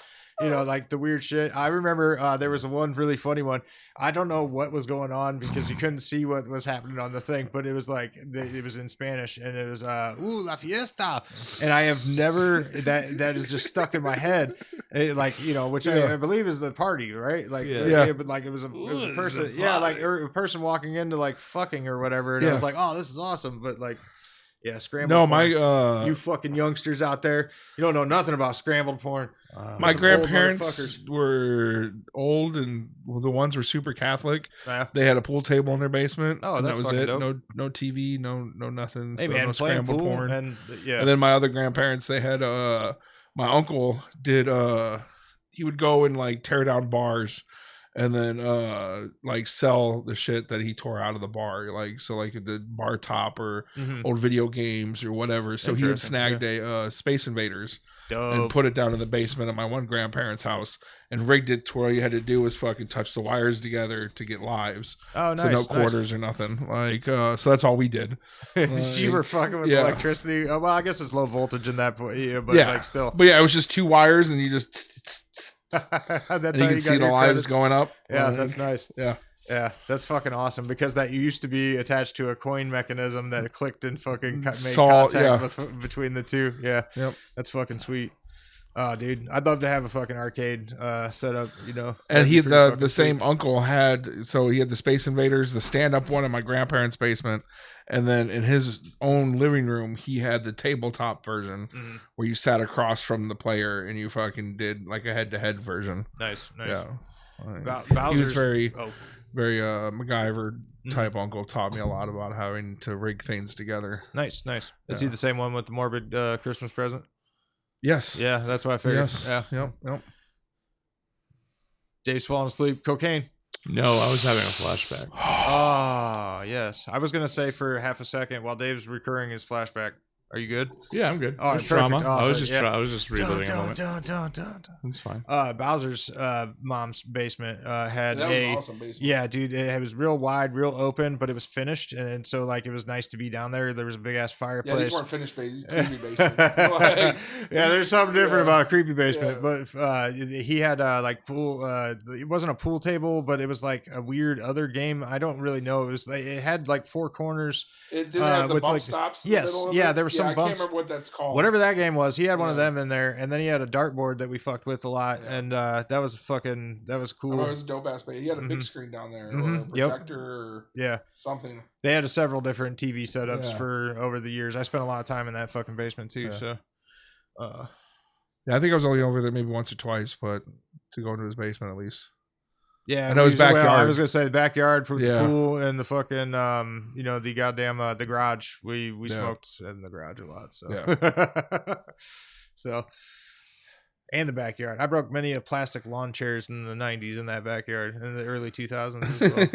[SPEAKER 2] like the weird shit. I remember there was one really funny one. I don't know what was going on because you couldn't see what was happening on the thing, but it was like it was in Spanish and it was ooh la fiesta, and I have never that is just stuck in my head. Which I believe is the party, right? Like
[SPEAKER 3] Yeah.
[SPEAKER 2] but like it was a
[SPEAKER 3] Ooh,
[SPEAKER 2] person,
[SPEAKER 3] it's a
[SPEAKER 2] like or a person walking into like fucking or whatever, and I was like, oh, this is awesome, but like. Yeah, scrambled
[SPEAKER 1] No,
[SPEAKER 2] porn. You fucking youngsters out there, you don't know nothing about scrambled porn.
[SPEAKER 1] My
[SPEAKER 2] Some
[SPEAKER 1] grandparents
[SPEAKER 2] old motherfuckers.
[SPEAKER 1] were old, and the ones were super Catholic.
[SPEAKER 2] Yeah.
[SPEAKER 1] They had a pool table in their basement.
[SPEAKER 2] Oh,
[SPEAKER 1] and
[SPEAKER 2] that's
[SPEAKER 1] that was
[SPEAKER 2] fucking
[SPEAKER 1] it.
[SPEAKER 2] dope.
[SPEAKER 1] No TV, no nothing.
[SPEAKER 2] Hey
[SPEAKER 1] so
[SPEAKER 2] man,
[SPEAKER 1] no
[SPEAKER 2] playing
[SPEAKER 1] scrambled
[SPEAKER 2] pool
[SPEAKER 1] porn.
[SPEAKER 2] and yeah.
[SPEAKER 1] And then my other grandparents, they had my uncle did he would go and like tear down bars and then like sell the shit that he tore out of the bar, like so like the bar top or old video games or whatever. So he had snagged a Space Invaders and put it down in the basement of my one grandparents' house and rigged it to where all you had to do was fucking touch the wires together to get lives.
[SPEAKER 2] Oh, nice.
[SPEAKER 1] So no quarters or nothing. Like so that's all we did.
[SPEAKER 2] You were fucking with electricity. Oh, well, I guess it's low voltage in that point, but like still.
[SPEAKER 1] But yeah, it was just 2 wires and you just
[SPEAKER 2] That's
[SPEAKER 1] and
[SPEAKER 2] how
[SPEAKER 1] you can see the lives going up.
[SPEAKER 2] Yeah,
[SPEAKER 1] Like,
[SPEAKER 2] that's nice.
[SPEAKER 1] Yeah.
[SPEAKER 2] Yeah, that's fucking awesome because that used to be attached to a coin mechanism that clicked and fucking made contact between the two. Yeah.
[SPEAKER 1] Yep.
[SPEAKER 2] That's fucking sweet. Oh, dude, I'd love to have a fucking arcade set up, you know.
[SPEAKER 1] And he the same uncle had, so he had the Space Invaders, the stand-up one in my grandparents' basement, and then in his own living room he had the tabletop version where you sat across from the player and you fucking did like a head-to-head version.
[SPEAKER 2] Nice.
[SPEAKER 1] Yeah.
[SPEAKER 2] Bowser's,
[SPEAKER 1] he was very MacGyver type uncle. Taught me a lot about having to rig things together.
[SPEAKER 2] Nice. Is he the same one with the morbid Christmas present?
[SPEAKER 1] Yes.
[SPEAKER 2] Yeah, that's what I figured.
[SPEAKER 1] Yes.
[SPEAKER 2] Yeah.
[SPEAKER 1] Yep.
[SPEAKER 2] Dave's falling asleep. Cocaine.
[SPEAKER 3] No, I was having a flashback.
[SPEAKER 2] Ah, yes. I was gonna say for half a second while Dave's recurring his flashback. Are you good?
[SPEAKER 3] Yeah, I'm good.
[SPEAKER 2] Oh,
[SPEAKER 3] It was trauma.
[SPEAKER 2] perfect.
[SPEAKER 3] I was
[SPEAKER 2] Awesome.
[SPEAKER 3] just I was just reliving a moment.
[SPEAKER 2] Dun.
[SPEAKER 3] It's fine.
[SPEAKER 2] Bowser's mom's basement had
[SPEAKER 1] That was an awesome basement.
[SPEAKER 2] Yeah, dude, it was real wide, real open, but it was finished, and so like it was nice to be down there. There was a big ass fireplace.
[SPEAKER 1] Yeah, these weren't finished creepy basements. Like,
[SPEAKER 2] yeah, there's something different about a creepy basement. But he had like pool. It wasn't a pool table, but it was like a weird other game. I don't really know. It was like, it had like 4 corners.
[SPEAKER 1] It didn't have the
[SPEAKER 2] with
[SPEAKER 1] bump
[SPEAKER 2] like
[SPEAKER 1] stops. In
[SPEAKER 2] yes,
[SPEAKER 1] the middle of
[SPEAKER 2] yeah,
[SPEAKER 1] it.
[SPEAKER 2] there were some
[SPEAKER 1] I
[SPEAKER 2] bumps.
[SPEAKER 1] can't remember what that's called.
[SPEAKER 2] Whatever that game was, he had one of them in there, and then he had a dartboard that we fucked with a lot, and that was cool.
[SPEAKER 1] It was a dope ass base. He had a big screen down there, or a projector, or something.
[SPEAKER 2] They had several different TV setups for over the years. I spent a lot of time in that fucking basement too. So,
[SPEAKER 1] I think I was only over there maybe once or twice, but to go into his basement at least.
[SPEAKER 2] Yeah,
[SPEAKER 1] I know his backyard.
[SPEAKER 2] Well, I was gonna say the backyard for the pool and the fucking the goddamn the garage. We smoked in the garage a lot. So so and the backyard. I broke many of plastic lawn chairs in the 90s in that backyard in the early 2000s as well.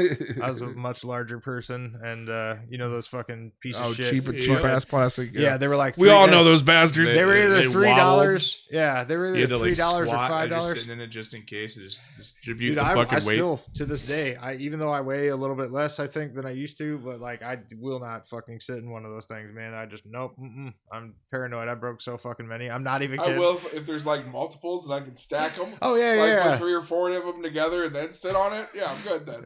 [SPEAKER 2] I was a much larger person, and those fucking pieces of shit.
[SPEAKER 1] cheap ass plastic.
[SPEAKER 2] Yeah, they were like
[SPEAKER 1] we all know those bastards.
[SPEAKER 2] They were either $3.
[SPEAKER 3] Yeah,
[SPEAKER 2] they were either $3 or $5.
[SPEAKER 3] Sitting in it just in case, just distribute
[SPEAKER 2] Dude,
[SPEAKER 3] the fucking
[SPEAKER 2] I
[SPEAKER 3] weight.
[SPEAKER 2] still to this day, even though I weigh a little bit less, I think than I used to, but like I will not fucking sit in one of those things, man. I just nope. I'm paranoid. I broke so fucking many. I'm not even kidding.
[SPEAKER 1] I will if there's like multiples and I can stack them.
[SPEAKER 2] Oh yeah,
[SPEAKER 1] put 3 or 4 of them together and then sit on it. Yeah, I'm good then.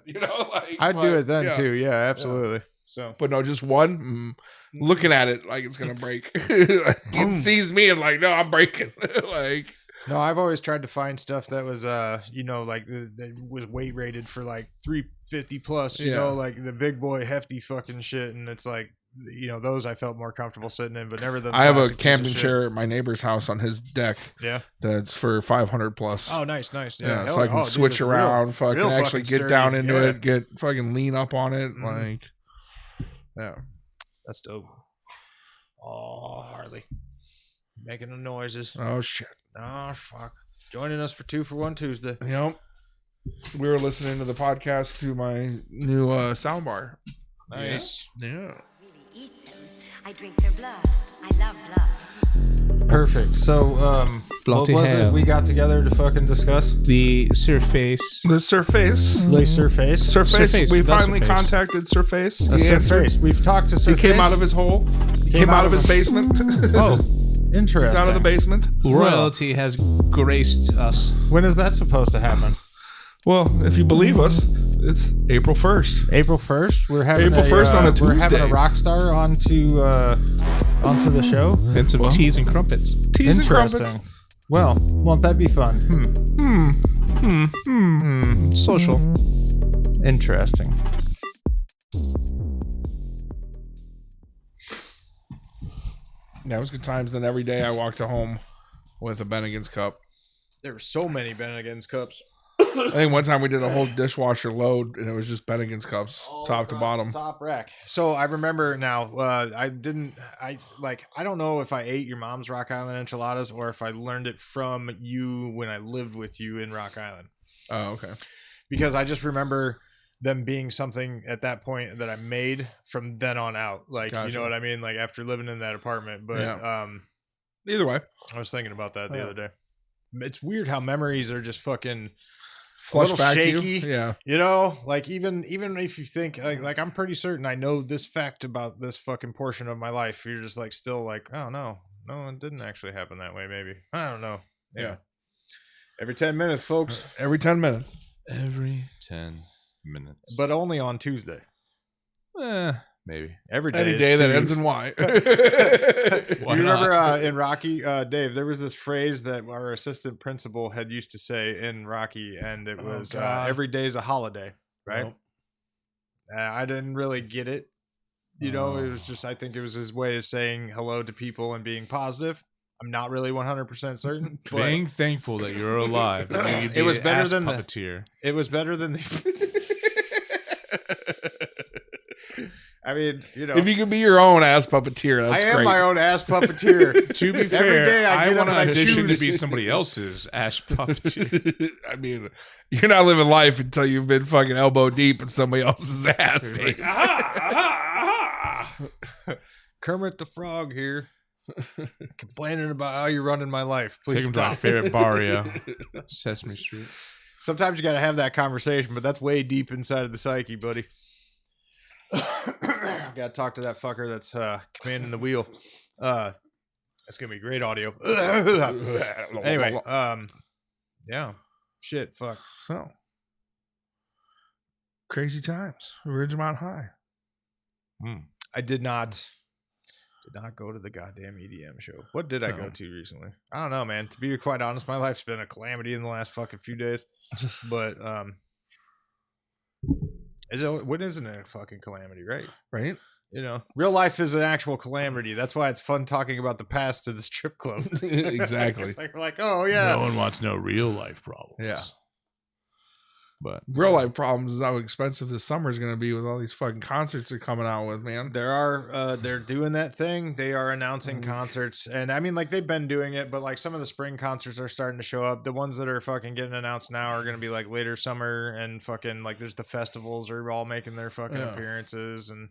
[SPEAKER 2] I'd do it then too. Yeah, absolutely. Yeah. So,
[SPEAKER 1] but no, just one. Looking at it like it's gonna break. It sees me and like, no, I'm breaking. Like.
[SPEAKER 2] No, I've always tried to find stuff that was, like that was weight rated for like 350 plus. You know, like the big boy hefty fucking shit, and it's like. Those I felt more comfortable sitting in, but never the.
[SPEAKER 1] I have a camping chair at my neighbor's house on his deck.
[SPEAKER 2] Yeah,
[SPEAKER 1] that's for 500 plus.
[SPEAKER 2] Oh, nice.
[SPEAKER 1] Yeah, so I can switch around, fucking actually get down into it, get fucking lean up on it, like. Yeah,
[SPEAKER 2] that's dope. Oh, Harley, making the noises.
[SPEAKER 1] Oh shit.
[SPEAKER 2] Oh fuck. Joining us for 2 for 1 Tuesday.
[SPEAKER 1] Yep. We were listening to the podcast through my new soundbar.
[SPEAKER 2] Nice.
[SPEAKER 1] Yeah.
[SPEAKER 6] I drink their blood. I love blood.
[SPEAKER 2] Perfect. So, what was it we got together to fucking discuss?
[SPEAKER 3] The Surface.
[SPEAKER 1] The Surface.
[SPEAKER 2] Surface.
[SPEAKER 1] We finally contacted Surface.
[SPEAKER 2] Surface. We've talked to Surface.
[SPEAKER 1] He came out of his hole. Came out of his basement.
[SPEAKER 2] Oh, interesting.
[SPEAKER 1] He's out of the basement.
[SPEAKER 3] Royalty has graced us.
[SPEAKER 2] When is that supposed to happen?
[SPEAKER 1] Well, if you believe us, it's April 1st.
[SPEAKER 2] April 1st? We're having
[SPEAKER 1] April 1st on a Tuesday.
[SPEAKER 2] We're having a rock star onto the show.
[SPEAKER 3] And some teas and crumpets.
[SPEAKER 1] Teas and crumpets.
[SPEAKER 2] Well, won't that be fun?
[SPEAKER 3] Social.
[SPEAKER 2] Interesting.
[SPEAKER 1] Yeah, it was good times. Then every day I walked home with a Bennigan's cup.
[SPEAKER 2] There were so many Bennigan's cups.
[SPEAKER 1] I think one time we did a whole dishwasher load, and it was just Bennigan's cups,
[SPEAKER 2] All
[SPEAKER 1] top to
[SPEAKER 2] across
[SPEAKER 1] bottom.
[SPEAKER 2] the top rack. So I remember now. I don't know if I ate your mom's Rock Island enchiladas or if I learned it from you when I lived with you in Rock Island.
[SPEAKER 1] Oh, okay.
[SPEAKER 2] Because I just remember them being something at that point that I made from then on out. Like,
[SPEAKER 1] Gotcha.
[SPEAKER 2] you know what I mean? Like after living in that apartment. But
[SPEAKER 1] Either way,
[SPEAKER 2] I was thinking about that the other day. It's weird how memories are just fucking
[SPEAKER 1] flush
[SPEAKER 2] little
[SPEAKER 1] back
[SPEAKER 2] shaky.
[SPEAKER 1] to you. Yeah.
[SPEAKER 2] You know, like even if you think like I'm pretty certain I know this fact about this fucking portion of my life, you're just like still like, oh no, it didn't actually happen that way. Maybe I don't know. Yeah. Every 10 minutes, folks.
[SPEAKER 1] Every 10 minutes.
[SPEAKER 3] Every 10 minutes.
[SPEAKER 2] But only on Tuesday.
[SPEAKER 3] Maybe.
[SPEAKER 2] Every day.
[SPEAKER 1] Any day that ends in Y.
[SPEAKER 3] Why
[SPEAKER 2] You remember
[SPEAKER 3] not?
[SPEAKER 2] in Rocky, Dave, there was this phrase that our assistant principal had used to say in Rocky, and it was every day's a holiday, right?
[SPEAKER 1] Nope.
[SPEAKER 2] And I didn't really get it. You know, it was just, I think it was his way of saying hello to people and being positive. I'm not really 100% certain. But
[SPEAKER 3] Being thankful that you're alive.
[SPEAKER 2] It was better than the-
[SPEAKER 3] puppeteer.
[SPEAKER 2] it was better than the. I mean, you know,
[SPEAKER 1] If you could be your own ass puppeteer, that's
[SPEAKER 2] I am
[SPEAKER 1] great.
[SPEAKER 2] my own ass puppeteer.
[SPEAKER 3] To be fair,
[SPEAKER 2] day I
[SPEAKER 3] I
[SPEAKER 2] get
[SPEAKER 3] want
[SPEAKER 2] up
[SPEAKER 3] to
[SPEAKER 2] and I
[SPEAKER 3] audition to
[SPEAKER 2] choose.
[SPEAKER 3] be somebody else's ash puppeteer.
[SPEAKER 1] I mean, you're not living life until you've been fucking elbow deep in somebody else's ass. Dave.
[SPEAKER 2] Kermit the Frog here, complaining about how you're running my life.
[SPEAKER 3] Take
[SPEAKER 2] Please
[SPEAKER 3] him to my
[SPEAKER 2] stop.
[SPEAKER 3] favorite barrio, Sesame Street.
[SPEAKER 2] Sometimes you got to have that conversation, but that's way deep inside of the psyche, buddy. Got to talk to that fucker that's commanding the wheel. That's gonna be great audio. Anyway, yeah, shit, fuck.
[SPEAKER 1] So, crazy times. Ridgemont High.
[SPEAKER 2] I did not go to the goddamn EDM show. What did I go to recently? I don't know, man. To be quite honest, my life's been a calamity in the last fucking few days. But what isn't it a fucking calamity, right?
[SPEAKER 1] Right?
[SPEAKER 2] You know, real life is an actual calamity. That's why it's fun talking about the past to the strip club.
[SPEAKER 1] Exactly.
[SPEAKER 2] It's like, oh yeah.
[SPEAKER 3] No one wants no real life problems.
[SPEAKER 1] Yeah.
[SPEAKER 3] But
[SPEAKER 1] Real life problems is how expensive this summer is going to be with all these fucking concerts they're coming out with, man.
[SPEAKER 2] They're doing that thing. They are announcing concerts, and I mean, like they've been doing it, but like some of the spring concerts are starting to show up. The ones that are fucking getting announced now are going to be like later summer, and fucking like there's the festivals are all making their fucking appearances, and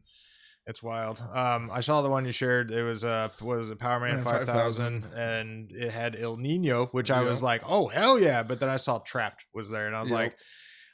[SPEAKER 2] it's wild. I saw the one you shared. It was what was it, Power Man 5000, and it had El Nino, which I was like, oh hell yeah! But then I saw Trapped was there, and I was like,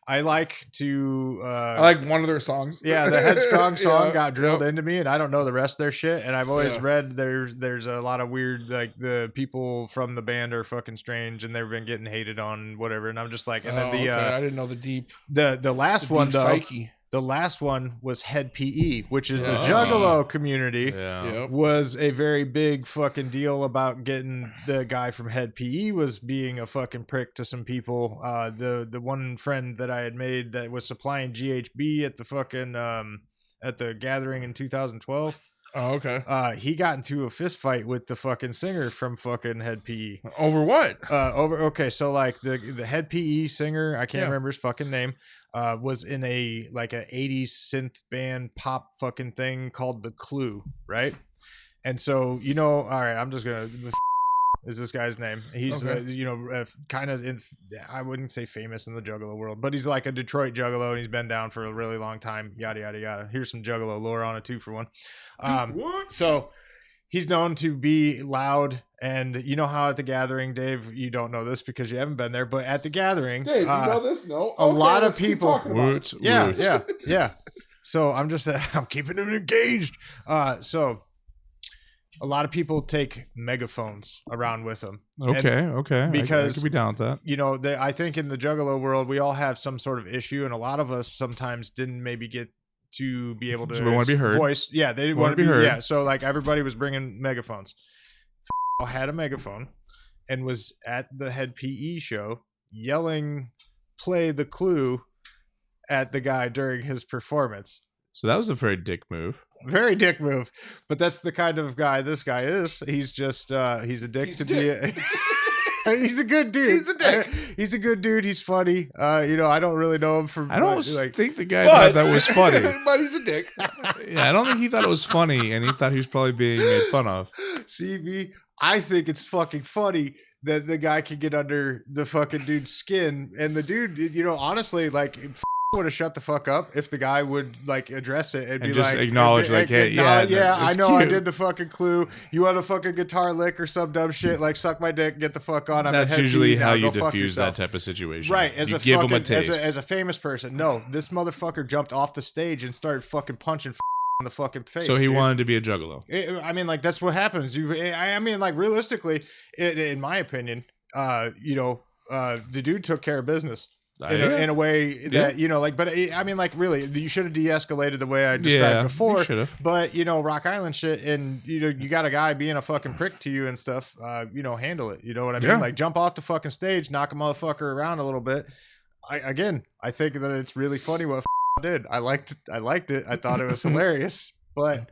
[SPEAKER 2] I like to.
[SPEAKER 1] I like one of their songs.
[SPEAKER 2] Yeah, the Headstrong song got drilled into me, and I don't know the rest of their shit. And I've always read there's a lot of weird, like the people from the band are fucking strange, and they've been getting hated on whatever. And I'm just like, and then
[SPEAKER 1] I didn't know the deep.
[SPEAKER 2] The last one though.
[SPEAKER 1] Psyche.
[SPEAKER 2] The last one was Head PE, which is the Juggalo community.
[SPEAKER 3] yeah.
[SPEAKER 2] Was a very big fucking deal about getting the guy from Head PE was being a fucking prick to some people. The one friend that I had made that was supplying GHB at the fucking at the gathering in 2012.
[SPEAKER 1] Oh, okay.
[SPEAKER 2] He got into a fist fight with the fucking singer from fucking Head PE.
[SPEAKER 1] Over what?
[SPEAKER 2] So like the Head PE singer, I can't remember his fucking name, was in a 80s synth band pop fucking thing called The Clue, right? And so, you know, all right, I'm just gonna is this guy's name. He's kind of in, I wouldn't say famous in the Juggalo world, but he's like a Detroit Juggalo, and he's been down for a really long time. Yada yada yada. Here's some Juggalo lore on it too for one. So he's known to be loud, and you know how at the gathering, Dave, you don't know this because you haven't been there, but at the gathering,
[SPEAKER 1] Dave, you know this? No.
[SPEAKER 2] a lot of
[SPEAKER 1] let's keep
[SPEAKER 2] people.
[SPEAKER 1] talking about it.
[SPEAKER 2] Yeah. So I'm keeping them engaged. So a lot of people take megaphones around with them.
[SPEAKER 3] Okay.
[SPEAKER 2] Because
[SPEAKER 3] I could be down with that.
[SPEAKER 2] you know, I think in the Juggalo world, we all have some sort of issue, and a lot of us sometimes didn't maybe get to be able to
[SPEAKER 3] So we wanna be heard.
[SPEAKER 2] voice. Yeah, they
[SPEAKER 3] We
[SPEAKER 2] want to be heard.
[SPEAKER 3] heard.
[SPEAKER 2] Yeah, so like everybody was bringing megaphones. Had a megaphone and was at the Head PE show yelling, "Play The Clue" at the guy during his performance.
[SPEAKER 3] So that was a very dick move.
[SPEAKER 2] Very dick move. But that's the kind of guy this guy is. He's just he's a dick be. He's a good dude.
[SPEAKER 1] He's a dick.
[SPEAKER 2] He's a good dude. He's funny. I don't really know him from.
[SPEAKER 3] I don't think the guy thought that was funny.
[SPEAKER 1] But he's a dick.
[SPEAKER 3] Yeah, I don't think he thought it was funny, and he thought he was probably being made fun of.
[SPEAKER 2] See me? I think it's fucking funny that the guy could get under the fucking dude's skin, and the dude, honestly, like. Would have shut the fuck up if the guy would like address it and be
[SPEAKER 3] just
[SPEAKER 2] like
[SPEAKER 3] acknowledge hey,
[SPEAKER 2] I know
[SPEAKER 3] cute.
[SPEAKER 2] I did the fucking clue. You want a fucking guitar lick or some dumb shit like suck my dick, get the fuck on.
[SPEAKER 3] That's usually how you diffuse that type of situation,
[SPEAKER 2] right? As
[SPEAKER 3] you
[SPEAKER 2] a
[SPEAKER 3] give
[SPEAKER 2] fucking,
[SPEAKER 3] him a taste.
[SPEAKER 2] As a famous person, no, this motherfucker jumped off the stage and started fucking punching in the fucking face.
[SPEAKER 3] So he wanted to be a juggalo.
[SPEAKER 2] I mean, like that's what happens. I mean, like realistically, in my opinion, the dude took care of business. In a way that, but I mean, like, really, you should have de-escalated the way I described before. But, Rock Island shit, and, you got a guy being a fucking prick to you and stuff, handle it. You know what I mean?
[SPEAKER 1] Yeah.
[SPEAKER 2] Like, jump off the fucking stage, knock a motherfucker around a little bit. I think that it's really funny what did. I liked it. I thought it was hilarious. But...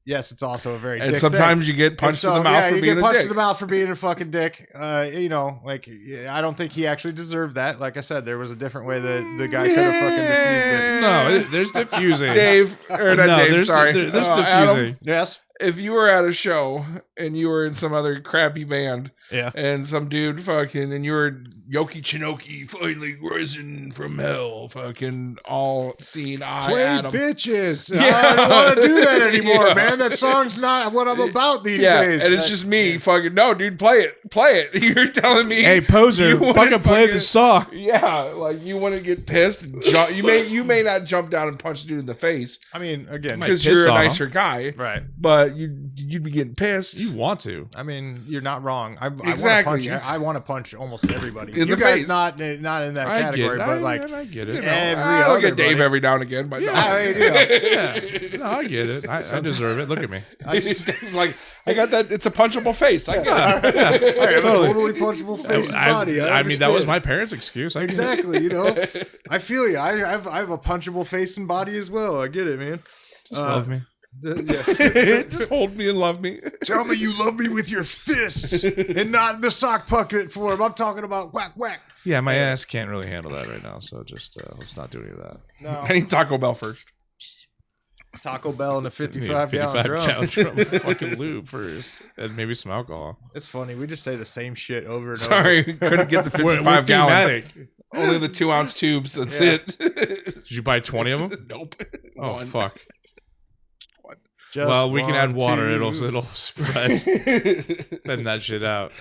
[SPEAKER 2] yes, it's also a very.
[SPEAKER 1] And
[SPEAKER 2] dick
[SPEAKER 1] sometimes
[SPEAKER 2] thing.
[SPEAKER 1] you get punched in the mouth for being a dick.
[SPEAKER 2] You get punched in the mouth for being a fucking dick. Like I don't think he actually deserved that. Like I said, there was a different way that the guy could have fucking diffused it.
[SPEAKER 3] No, there's diffusing.
[SPEAKER 1] Dave, or not Dave,
[SPEAKER 3] there's
[SPEAKER 1] sorry.
[SPEAKER 3] There's diffusing.
[SPEAKER 1] Adam,
[SPEAKER 2] Yes.
[SPEAKER 1] if you were at a show and you were in some other crappy band,
[SPEAKER 2] yeah,
[SPEAKER 1] and some dude fucking, and you were Yoki Chinoki finally risen from hell, fucking all seeing
[SPEAKER 2] play
[SPEAKER 1] Adam.
[SPEAKER 2] bitches. Yeah. I don't want to do that anymore, man. That song's not what I'm about these days.
[SPEAKER 1] And it's just me fucking, no, dude, play it. You're telling me,
[SPEAKER 3] hey, poser, fucking play this song.
[SPEAKER 1] Yeah, like you want to get pissed and jump. You may not jump down and punch the dude in the face.
[SPEAKER 2] I mean, again,
[SPEAKER 1] because you're a nicer guy,
[SPEAKER 2] right?
[SPEAKER 1] But you'd be getting pissed.
[SPEAKER 3] You want to?
[SPEAKER 2] I mean, you're not wrong.
[SPEAKER 1] Exactly.
[SPEAKER 2] I want to punch almost everybody.
[SPEAKER 1] In
[SPEAKER 2] you
[SPEAKER 1] the
[SPEAKER 2] guys
[SPEAKER 1] face.
[SPEAKER 2] not in that category, but like
[SPEAKER 3] I get it.
[SPEAKER 1] I look at Dave every now and again, but no.
[SPEAKER 2] I mean,
[SPEAKER 3] No, I get it. I deserve it. Look at me.
[SPEAKER 1] Dave's like, I got that. It's a punchable face. I got it.
[SPEAKER 2] I have a totally punchable face and body.
[SPEAKER 3] I mean, that was my parents' excuse.
[SPEAKER 2] Exactly. I feel you. I have a punchable face and body as well. I get it, man.
[SPEAKER 3] Just love me.
[SPEAKER 1] Just hold me and love me.
[SPEAKER 2] Tell me you love me with your fists and not in the sock puppet form. I'm talking about whack whack.
[SPEAKER 3] Yeah, my ass can't really handle that right now, so just let's not do any of that.
[SPEAKER 2] No.
[SPEAKER 1] I need Taco Bell first.
[SPEAKER 2] Taco Bell and a 55
[SPEAKER 3] gallon
[SPEAKER 2] drum.
[SPEAKER 3] Fucking lube first, and maybe some alcohol.
[SPEAKER 2] It's funny. We just say the same shit over and
[SPEAKER 1] Sorry,
[SPEAKER 2] over.
[SPEAKER 1] couldn't get the 55 gallon. Only the 2-ounce tubes. That's it.
[SPEAKER 3] Did you buy 20 of them?
[SPEAKER 1] Nope.
[SPEAKER 3] Oh,
[SPEAKER 1] One.
[SPEAKER 3] fuck.
[SPEAKER 2] Just
[SPEAKER 3] well, we can add water.
[SPEAKER 2] 2.
[SPEAKER 3] It'll spread. Thin that shit out.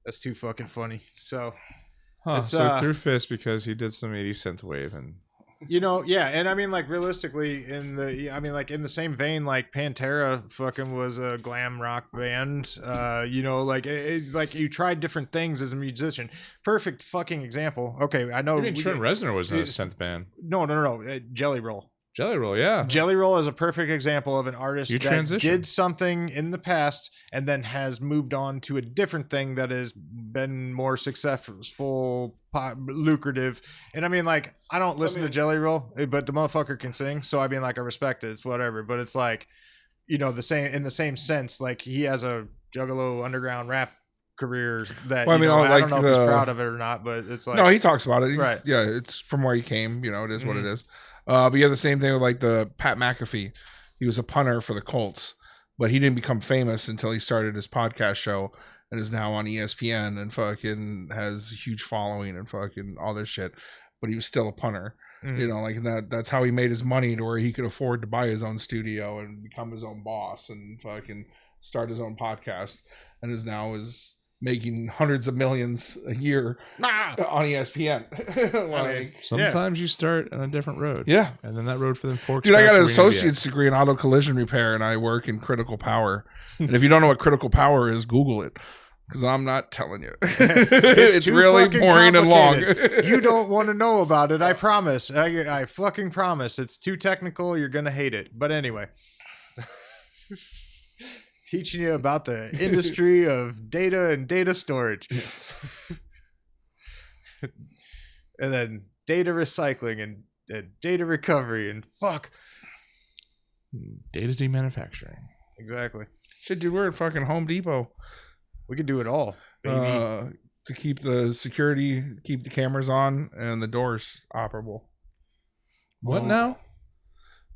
[SPEAKER 2] That's too fucking funny. So,
[SPEAKER 3] so threw fist because he did some 80-cent wave and.
[SPEAKER 2] Yeah, and I mean, like realistically, in the same vein, like Pantera fucking was a glam rock band. Like you tried different things as a musician. Perfect fucking example. Okay, I know.
[SPEAKER 3] Trent Reznor was in a synth band.
[SPEAKER 2] No. Jelly Roll.
[SPEAKER 3] Jelly Roll, yeah.
[SPEAKER 2] Jelly Roll is a perfect example of an artist that did something in the past and then has moved on to a different thing that has been more successful, lucrative. And I mean, like, I don't listen to Jelly Roll, but the motherfucker can sing. So I mean, like, I respect it. It's whatever. But it's like, in the same sense, like he has a Juggalo underground rap career that I don't know if he's proud of it or not, but it's like,
[SPEAKER 1] no, he talks about it.
[SPEAKER 2] Right.
[SPEAKER 1] Yeah, it's from where he came. It is what it is. But you have the same thing with like the Pat McAfee. He was a punter for the Colts, but he didn't become famous until he started his podcast show and is now on ESPN and fucking has a huge following and fucking all this shit. But he was still a punter. That's how he made his money, to where he could afford to buy his own studio and become his own boss and fucking start his own podcast, and is making hundreds of millions a year on ESPN.
[SPEAKER 3] Sometimes you start on a different road.
[SPEAKER 1] Yeah.
[SPEAKER 3] And then that road for them forks.
[SPEAKER 1] Dude, I got an associate's degree in auto collision repair, and I work in critical power. And if you don't know what critical power is, Google it. Because I'm not telling you. It's really boring and long.
[SPEAKER 2] You don't want to know about it. I promise. I fucking promise. It's too technical. You're going to hate it. But anyway. Teaching you about the industry of data and data storage. And then data recycling and data recovery and fuck.
[SPEAKER 3] Data demanufacturing.
[SPEAKER 2] Exactly.
[SPEAKER 1] Shit, dude, we're at fucking Home Depot.
[SPEAKER 2] We could do it all, baby.
[SPEAKER 1] To keep the security, keep the cameras on, and the doors operable.
[SPEAKER 3] What now?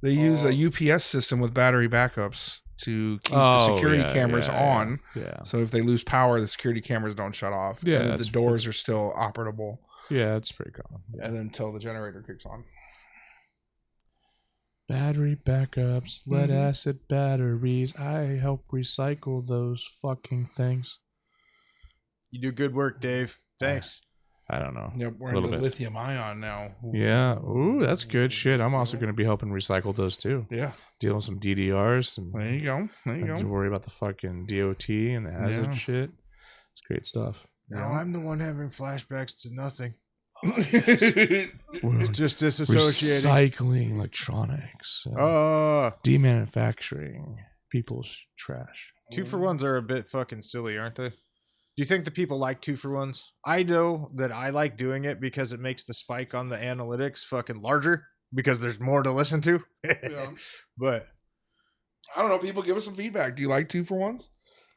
[SPEAKER 1] They use a UPS system with battery backups to keep the security cameras on.
[SPEAKER 3] Yeah.
[SPEAKER 1] So if they lose power, the security cameras don't shut off.
[SPEAKER 3] Yeah,
[SPEAKER 1] And the doors are still operable.
[SPEAKER 3] Yeah, that's pretty common. Yeah.
[SPEAKER 1] And then until the generator kicks on.
[SPEAKER 3] Battery backups, lead acid batteries. I help recycle those fucking things.
[SPEAKER 2] You do good work, Dave. Thanks.
[SPEAKER 3] I don't know.
[SPEAKER 1] Yep, we're into lithium ion now.
[SPEAKER 3] Yeah. Ooh, that's good shit. I'm also going to be helping recycle those too.
[SPEAKER 1] Yeah.
[SPEAKER 3] Dealing with some DDRs.
[SPEAKER 1] There you go. There you
[SPEAKER 3] Don't have to
[SPEAKER 1] go.
[SPEAKER 3] worry about the fucking DOT and the hazard shit. It's great stuff.
[SPEAKER 2] Now I'm the one having flashbacks to nothing.
[SPEAKER 3] We're
[SPEAKER 2] Just disassociating.
[SPEAKER 3] recycling electronics. Demanufacturing people's trash.
[SPEAKER 2] 2-for-1s are a bit fucking silly, aren't they? Do you think the people like 2-for-1s? I know that I like doing it because it makes the spike on the analytics fucking larger because there's more to listen to.
[SPEAKER 1] Yeah.
[SPEAKER 2] But
[SPEAKER 1] I don't know. People give us some feedback. Do you like 2-for-1s?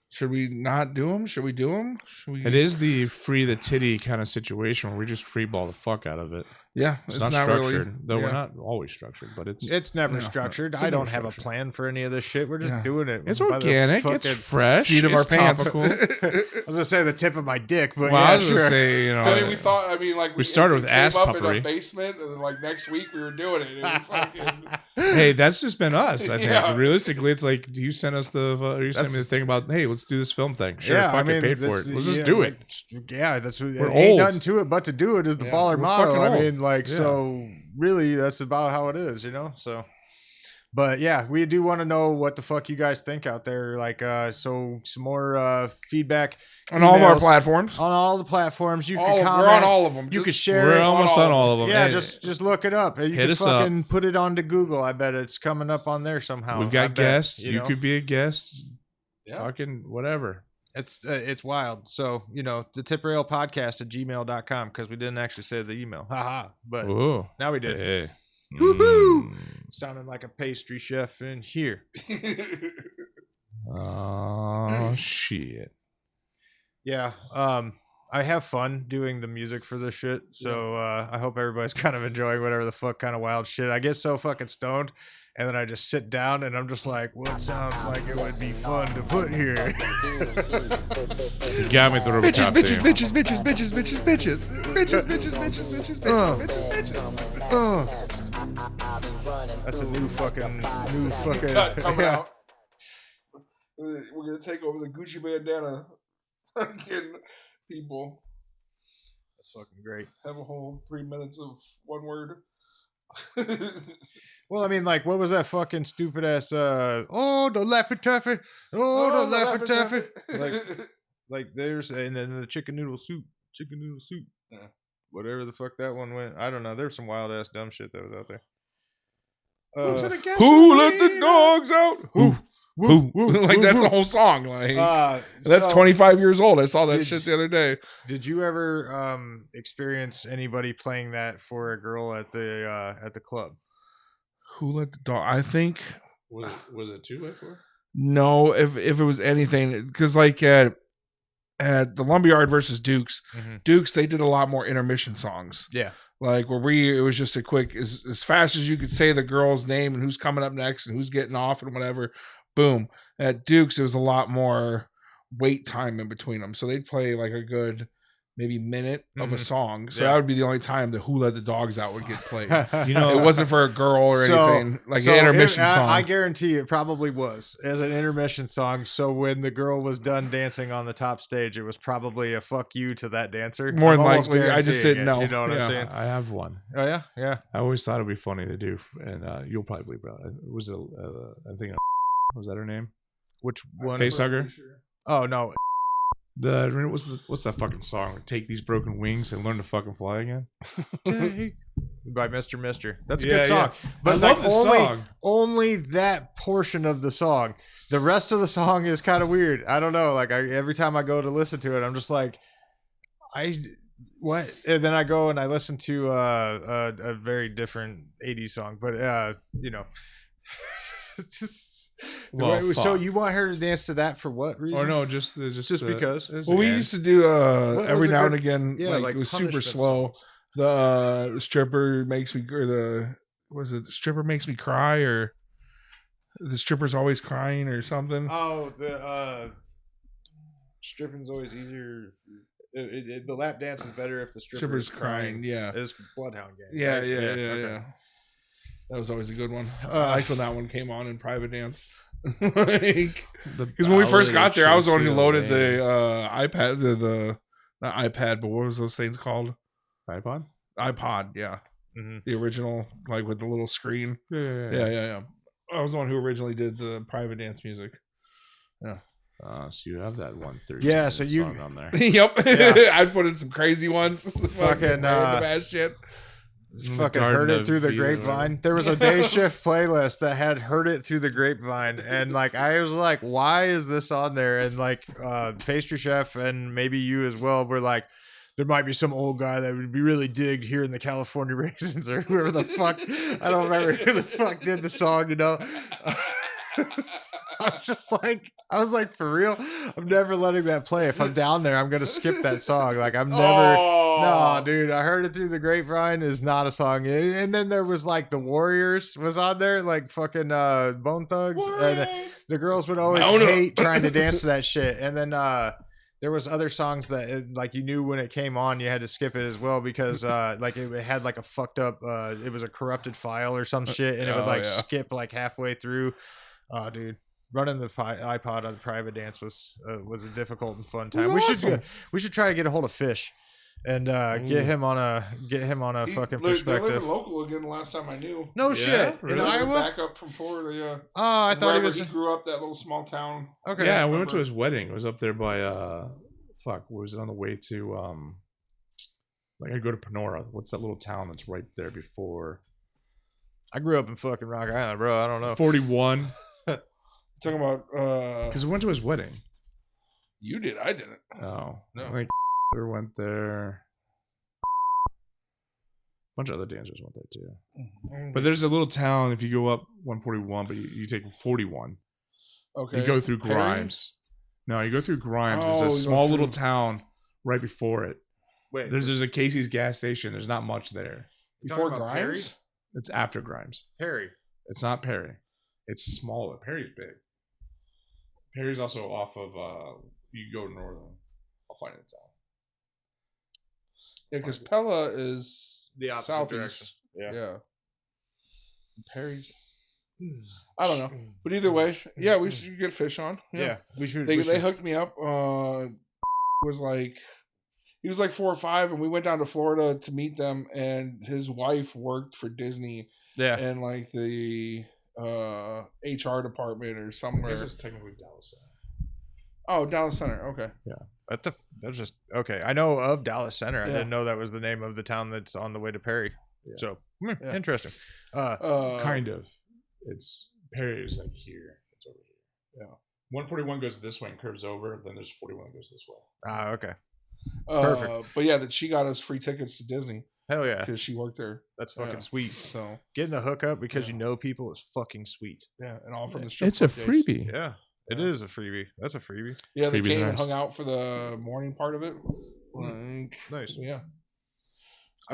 [SPEAKER 1] Should we not do them? Should we do them?
[SPEAKER 3] It is the free the titty kind of situation where we just free ball the fuck out of it.
[SPEAKER 1] Yeah,
[SPEAKER 3] It's not structured,
[SPEAKER 1] really,
[SPEAKER 3] though we're not always structured, but it's
[SPEAKER 2] never structured. I don't have a plan for any of this shit. We're just doing it.
[SPEAKER 3] It's
[SPEAKER 2] by the
[SPEAKER 3] organic. It's
[SPEAKER 2] fucking
[SPEAKER 3] fresh.
[SPEAKER 1] seat of
[SPEAKER 3] it's
[SPEAKER 1] our pants.
[SPEAKER 3] topical.
[SPEAKER 2] I was gonna say the tip of my dick, but
[SPEAKER 3] Well,
[SPEAKER 2] yeah,
[SPEAKER 3] I was
[SPEAKER 2] sure.
[SPEAKER 3] gonna say, you know,
[SPEAKER 1] I mean, we thought. I mean, like
[SPEAKER 3] we started with
[SPEAKER 1] came
[SPEAKER 3] ass
[SPEAKER 1] up in
[SPEAKER 3] puppery.
[SPEAKER 1] a basement, and then like next week we were doing it. It was fucking.
[SPEAKER 3] hey, that's just been us. I think
[SPEAKER 1] Yeah.
[SPEAKER 3] realistically, it's like you sent us you sent me the thing about, hey, let's do this film thing. Sure, fucking paid for it. Let's just do it.
[SPEAKER 2] Yeah, that's what.
[SPEAKER 3] We're
[SPEAKER 2] ain't
[SPEAKER 3] old.
[SPEAKER 2] nothing to it but to do it is the baller
[SPEAKER 3] we're
[SPEAKER 2] motto.
[SPEAKER 3] fucking
[SPEAKER 2] I
[SPEAKER 3] old.
[SPEAKER 2] mean, like,
[SPEAKER 3] Yeah.
[SPEAKER 2] so really, that's about how it is, you know. So, but yeah, we do want to know what the fuck you guys think out there. Like, so some more feedback
[SPEAKER 1] On all of our
[SPEAKER 2] emails.
[SPEAKER 1] platforms.
[SPEAKER 2] On all the platforms, you
[SPEAKER 1] All
[SPEAKER 2] can
[SPEAKER 1] of-
[SPEAKER 2] comment.
[SPEAKER 1] we're on all of them.
[SPEAKER 2] You
[SPEAKER 1] Just-
[SPEAKER 2] can share
[SPEAKER 3] We're
[SPEAKER 2] it.
[SPEAKER 3] almost on all of them.
[SPEAKER 2] Yeah,
[SPEAKER 3] Hey,
[SPEAKER 2] just look it up. You
[SPEAKER 3] hit
[SPEAKER 2] can
[SPEAKER 3] us up.
[SPEAKER 2] fucking put it onto Google. I bet it's coming up on there somehow.
[SPEAKER 3] We've
[SPEAKER 2] I
[SPEAKER 3] got
[SPEAKER 2] bet,
[SPEAKER 3] guests. You
[SPEAKER 2] know?
[SPEAKER 3] could be a guest.
[SPEAKER 1] Yeah.
[SPEAKER 3] Fucking whatever.
[SPEAKER 2] It's wild. So, you know, the tiprailpodcast@gmail.com because we didn't actually say the email. Haha. But
[SPEAKER 3] Ooh.
[SPEAKER 2] now we did.
[SPEAKER 3] Hey.
[SPEAKER 2] Woohoo! Sounding like a pastry chef in here.
[SPEAKER 3] Oh shit.
[SPEAKER 2] Yeah. I have fun doing the music for this shit. So I hope everybody's kind of enjoying whatever the fuck kind of wild shit. I get so fucking stoned and then I just sit down and I'm just like, what sounds like it would be fun to put here?
[SPEAKER 3] You got me at the rubber
[SPEAKER 1] Bitches,
[SPEAKER 3] top
[SPEAKER 1] bitches,
[SPEAKER 3] thing.
[SPEAKER 1] bitches, bitches, bitches, bitches, bitches, bitches, bitches, bitches, bitches, bitches, bitches.
[SPEAKER 2] That's a new fucking
[SPEAKER 1] Cut coming
[SPEAKER 2] yeah.
[SPEAKER 1] out. We're gonna take over the Gucci bandana. Fucking people
[SPEAKER 2] That's fucking great.
[SPEAKER 1] have a whole 3 minutes of one word.
[SPEAKER 2] Well, I mean, like, what was that fucking stupid ass? The Laffy Taffy. The Laffy Taffy. Like, there's and then the chicken noodle soup.
[SPEAKER 1] Yeah.
[SPEAKER 2] Whatever the fuck that one went. I don't know. There's some wild ass dumb shit that was out there.
[SPEAKER 1] Who let the dogs out? Who? Like that's the whole song. Like that's 25 years old. I saw that shit the other day.
[SPEAKER 2] Did you ever experience anybody playing that for a girl at the club?
[SPEAKER 1] Who let the dog? I think
[SPEAKER 3] Was it 2x4?
[SPEAKER 1] no. If it was anything, because like at the Lumberyard versus Dukes, Dukes they did a lot more intermission songs.
[SPEAKER 2] Yeah.
[SPEAKER 1] Like where it was just a quick, as fast as you could say the girl's name and who's coming up next and who's getting off and whatever. Boom. At Dukes, it was a lot more wait time in between them. So they'd play like a good maybe minute of a song. So that would be the only time the Who Let the Dogs Out would get played.
[SPEAKER 3] You know,
[SPEAKER 1] It wasn't for a girl or anything. Like an intermission song.
[SPEAKER 2] I guarantee it probably was as an intermission song. So when the girl was done dancing on the top stage, it was probably a fuck you to that dancer.
[SPEAKER 1] More
[SPEAKER 2] I'm
[SPEAKER 1] than
[SPEAKER 2] almost
[SPEAKER 1] likely. I just
[SPEAKER 2] guaranteeing
[SPEAKER 1] didn't
[SPEAKER 2] it.
[SPEAKER 1] know.
[SPEAKER 2] You know what
[SPEAKER 1] Yeah.
[SPEAKER 2] I'm saying?
[SPEAKER 3] I have one.
[SPEAKER 2] Oh yeah, yeah.
[SPEAKER 3] I always thought it'd be funny to do, and you'll probably believe it. Was it? I think was that her name?
[SPEAKER 2] Which one?
[SPEAKER 3] Facehugger.
[SPEAKER 2] Oh no.
[SPEAKER 3] What's that fucking song? Take these broken wings and learn to fucking fly again.
[SPEAKER 2] By Mr. Mister. That's a
[SPEAKER 3] Yeah,
[SPEAKER 2] good song.
[SPEAKER 3] yeah.
[SPEAKER 2] But
[SPEAKER 3] I
[SPEAKER 2] like
[SPEAKER 3] love the song.
[SPEAKER 2] only that portion of the song. The rest of the song is kind of weird. I don't know. Like every time I go to listen to it, I'm just like, What? And then I go and I listen to a very different 80s song, but
[SPEAKER 3] Well,
[SPEAKER 2] so
[SPEAKER 3] fuck.
[SPEAKER 2] you want her to dance to that for what reason?
[SPEAKER 3] Or no, just
[SPEAKER 2] because.
[SPEAKER 1] Well, we used to do
[SPEAKER 2] What
[SPEAKER 1] every
[SPEAKER 2] was a
[SPEAKER 1] now
[SPEAKER 2] good-
[SPEAKER 1] and again.
[SPEAKER 2] yeah,
[SPEAKER 1] like
[SPEAKER 2] like
[SPEAKER 1] it was super
[SPEAKER 2] punishment
[SPEAKER 1] slow.
[SPEAKER 2] songs.
[SPEAKER 1] The stripper makes me, or the stripper makes me cry, or the stripper's always crying, or something.
[SPEAKER 2] Oh, the stripping's always easier. The lap dance is better if the stripper is
[SPEAKER 1] Stripper's crying. Yeah,
[SPEAKER 2] It's Bloodhound Gang.
[SPEAKER 1] yeah,
[SPEAKER 2] right?
[SPEAKER 1] yeah, yeah,
[SPEAKER 2] okay.
[SPEAKER 1] yeah. That was always a good one. I liked when that one came on in private dance. Because when we first got there, I was the one who loaded the iPad, the not iPad, but what was those things called? iPod, yeah.
[SPEAKER 2] Mm-hmm.
[SPEAKER 1] The original, like with the little screen. Yeah. I was the one who originally did the private dance music. Yeah.
[SPEAKER 3] So you have that 130.
[SPEAKER 2] Yeah, so you-
[SPEAKER 3] song on there.
[SPEAKER 1] Yep.
[SPEAKER 2] Yeah.
[SPEAKER 1] I'd put in some crazy ones. Fucking random ass shit.
[SPEAKER 2] Fucking
[SPEAKER 3] Garden
[SPEAKER 2] Heard It
[SPEAKER 3] of
[SPEAKER 2] Through the
[SPEAKER 3] Eden.
[SPEAKER 2] Grapevine. There was a day shift playlist that had Heard It Through the Grapevine, and like I was like, why is this on there? And like Pastry Chef and maybe you as well were like, there might be some old guy that would be really digged here in the California Raisins or whoever the fuck. I don't remember who the fuck did the song, you know. I was like, for real, I'm never letting that play. If I'm down there, I'm gonna skip that song. Like I'm never. No, dude, I Heard It Through the Grapevine is not a song. And then there was like the Warriors was on there, like fucking Bone Thugs, and the girls would always hate trying to dance to that shit. And then there was other songs that like you knew when it came on, you had to skip it as well because like it had like a fucked up, it was a corrupted file or some shit, and it would like skip like halfway through. Oh, dude. Running the iPod on the private dance was a difficult and fun time.
[SPEAKER 1] Awesome.
[SPEAKER 2] We should try to get a hold of Fish and get him on a fucking perspective.
[SPEAKER 1] They're living local again. The last time I knew.
[SPEAKER 2] No shit.
[SPEAKER 3] really?
[SPEAKER 2] In Iowa.
[SPEAKER 1] Back up from Florida. Yeah.
[SPEAKER 2] Oh, I thought he was.
[SPEAKER 1] He grew up that little small town.
[SPEAKER 2] Okay.
[SPEAKER 3] Yeah, we went to his wedding. It was up there by was it on the way to like I go to Panora. What's that little town that's right there before
[SPEAKER 2] I grew up in fucking Rock Island, bro. I don't know.
[SPEAKER 3] 41?
[SPEAKER 1] Talking about
[SPEAKER 3] Because we went to his wedding.
[SPEAKER 1] you did, I didn't.
[SPEAKER 3] Oh,
[SPEAKER 1] No.
[SPEAKER 3] I think went there. A bunch of other dancers went there too. But there's a little town if you go up 141, but you take 41.
[SPEAKER 1] Okay.
[SPEAKER 3] You go through
[SPEAKER 1] Perry?
[SPEAKER 3] Grimes. No, you go through Grimes. There's
[SPEAKER 1] Oh,
[SPEAKER 3] a
[SPEAKER 1] you go
[SPEAKER 3] small little
[SPEAKER 1] through-
[SPEAKER 3] town right before it.
[SPEAKER 2] Wait,
[SPEAKER 3] There's a Casey's gas station. There's not much there.
[SPEAKER 1] Before
[SPEAKER 2] talking about
[SPEAKER 1] Grimes?
[SPEAKER 3] It's after Grimes.
[SPEAKER 2] Perry.
[SPEAKER 3] It's not Perry. It's smaller. Perry's big. Perry's also off of you go northern. I'll find it out.
[SPEAKER 1] Yeah, because Pella is
[SPEAKER 2] The opposite
[SPEAKER 1] southeast.
[SPEAKER 2] direction.
[SPEAKER 1] Yeah. Perry's. I don't know, but either way, yeah, we should get Fish on.
[SPEAKER 2] Yeah, we should.
[SPEAKER 1] They hooked me up. Was like he was like 4 or 5, and we went down to Florida to meet them. And his wife worked for Disney,
[SPEAKER 2] Yeah.
[SPEAKER 1] and like the HR department or somewhere.
[SPEAKER 3] This is technically Dallas Center.
[SPEAKER 1] Oh, Dallas Center. Okay.
[SPEAKER 2] That's just okay. I know of Dallas Center. I
[SPEAKER 1] Yeah.
[SPEAKER 2] didn't know that was the name of the town that's on the way to Perry.
[SPEAKER 3] Yeah.
[SPEAKER 2] So
[SPEAKER 1] Yeah.
[SPEAKER 2] interesting.
[SPEAKER 3] Kind of. It's Perry is like here. It's over here.
[SPEAKER 1] Yeah.
[SPEAKER 3] 141 goes this way and curves over. Then there's 41 that goes this way.
[SPEAKER 2] Okay. Perfect.
[SPEAKER 1] But yeah, that she got us free tickets to Disney
[SPEAKER 2] Hell yeah.
[SPEAKER 1] because she worked there.
[SPEAKER 2] That's fucking
[SPEAKER 1] Yeah.
[SPEAKER 2] sweet.
[SPEAKER 1] So
[SPEAKER 2] Getting the hookup because you know people is fucking sweet.
[SPEAKER 1] yeah, and all from the strip
[SPEAKER 3] It's a
[SPEAKER 1] club days.
[SPEAKER 3] freebie.
[SPEAKER 2] Yeah. It is a freebie. That's a freebie.
[SPEAKER 1] Yeah, they
[SPEAKER 3] Freebie's
[SPEAKER 1] came and
[SPEAKER 3] nice.
[SPEAKER 1] hung out for the morning part of it. Like,
[SPEAKER 2] Nice.
[SPEAKER 1] yeah.
[SPEAKER 2] I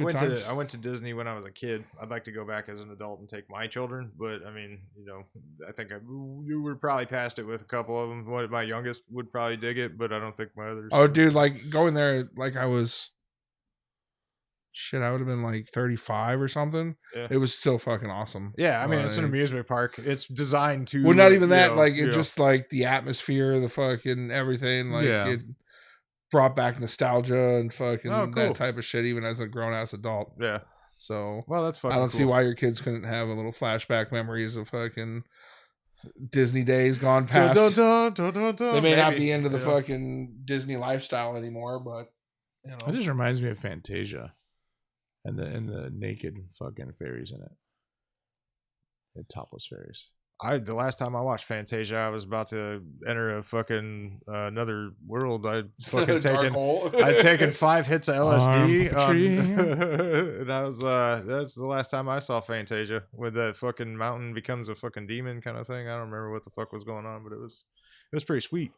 [SPEAKER 2] went to Disney when I was a kid. I'd like to go back as an adult and take my children, but I mean, you know, I think you were probably past it with a couple of them. My youngest would probably dig it, but I don't think my others.
[SPEAKER 1] Oh, dude, like going there, like I was. Shit, I would have been like 35 or something.
[SPEAKER 2] Yeah.
[SPEAKER 1] It was still fucking awesome.
[SPEAKER 2] Yeah, I mean, it's an
[SPEAKER 1] Like-
[SPEAKER 2] amusement park. It's designed to.
[SPEAKER 1] Well, not even
[SPEAKER 2] you
[SPEAKER 1] that.
[SPEAKER 2] know,
[SPEAKER 1] Like
[SPEAKER 2] you
[SPEAKER 1] it
[SPEAKER 2] know.
[SPEAKER 1] just like the atmosphere, the fucking everything. Like
[SPEAKER 3] Yeah.
[SPEAKER 1] it brought back nostalgia and fucking
[SPEAKER 2] Oh, cool.
[SPEAKER 1] that type of shit. Even as a grown ass adult.
[SPEAKER 2] Yeah.
[SPEAKER 1] So
[SPEAKER 2] Well, that's fucking.
[SPEAKER 1] I don't see
[SPEAKER 2] cool.
[SPEAKER 1] why your kids couldn't have a little flashback memories of fucking Disney days gone past. They may not be into the fucking Disney lifestyle anymore, but you know.
[SPEAKER 3] It just reminds me of Fantasia, and the naked fucking fairies in it, the topless fairies.
[SPEAKER 2] The last time I watched Fantasia, I was about to enter a fucking another world. I'd fucking taken 5 hits of LSD, and I was that's the last time I saw Fantasia, with that fucking mountain becomes a fucking demon kind of thing. I don't remember what the fuck was going on, but it was pretty sweet.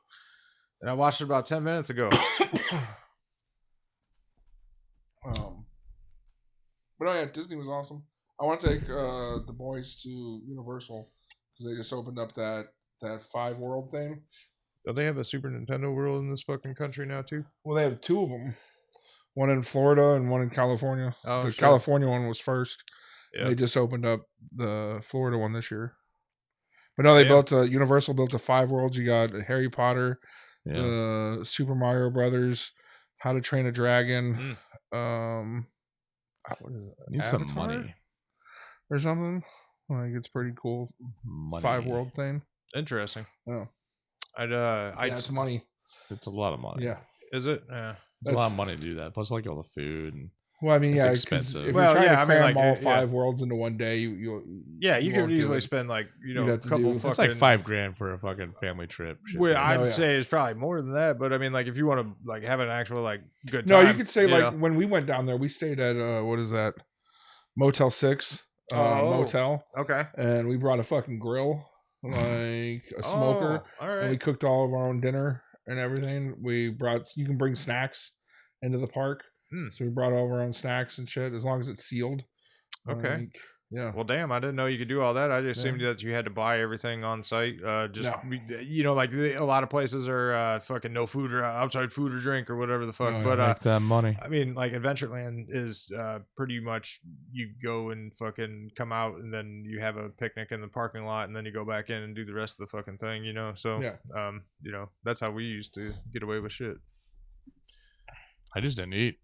[SPEAKER 2] And I watched it about 10 minutes ago.
[SPEAKER 1] But oh yeah, Disney was awesome. I want to take the boys to Universal because they just opened up that 5 world thing.
[SPEAKER 2] Don't they have a Super Nintendo World in this fucking country now too?
[SPEAKER 1] Well, they have 2 of them. One in Florida and one in California.
[SPEAKER 2] Oh,
[SPEAKER 1] the
[SPEAKER 2] shit.
[SPEAKER 1] California one was first.
[SPEAKER 2] Yeah.
[SPEAKER 1] They just opened up the Florida one this year. But no, they Universal built a 5 worlds. You got Harry Potter, Super Mario Brothers, How to Train a Dragon. What is it?
[SPEAKER 3] Need some money
[SPEAKER 1] or something. Like, it's pretty cool.
[SPEAKER 3] Money.
[SPEAKER 1] 5 world thing.
[SPEAKER 2] Interesting.
[SPEAKER 1] Oh,
[SPEAKER 2] it's
[SPEAKER 1] money.
[SPEAKER 3] It's a lot of money.
[SPEAKER 1] Yeah,
[SPEAKER 2] is it? Yeah,
[SPEAKER 3] it's a lot of money to do that. Plus, like all the food and.
[SPEAKER 1] Well, I mean,
[SPEAKER 3] it's
[SPEAKER 1] yeah,
[SPEAKER 3] expensive.
[SPEAKER 1] If you're trying to cram
[SPEAKER 2] like
[SPEAKER 1] all 5 worlds into one day, you
[SPEAKER 2] could easily spend like a couple.
[SPEAKER 3] It's like $5,000 for a fucking family trip.
[SPEAKER 2] Well, I'd say it's probably more than that, but I mean, like if you want to like have an actual like good
[SPEAKER 1] time.
[SPEAKER 2] No,
[SPEAKER 1] you could say like when we went down there, we stayed at what is that? Motel 6 motel.
[SPEAKER 2] Okay,
[SPEAKER 1] and we brought a fucking grill, like a smoker.
[SPEAKER 2] All right,
[SPEAKER 1] and we cooked all of our own dinner and everything. You can bring snacks into the park. So we brought all of our own snacks and shit, as long as it's sealed.
[SPEAKER 2] Okay.
[SPEAKER 1] Yeah.
[SPEAKER 2] Well, damn, I didn't know you could do all that. I just assumed that you had to buy everything on site. Like a lot of places are fucking no food or outside food or drink or whatever the fuck. But
[SPEAKER 3] make that money.
[SPEAKER 2] I mean, like Adventureland is pretty much you go and fucking come out and then you have a picnic in the parking lot and then you go back in and do the rest of the fucking thing. So that's how we used to get away with shit.
[SPEAKER 3] I just didn't eat.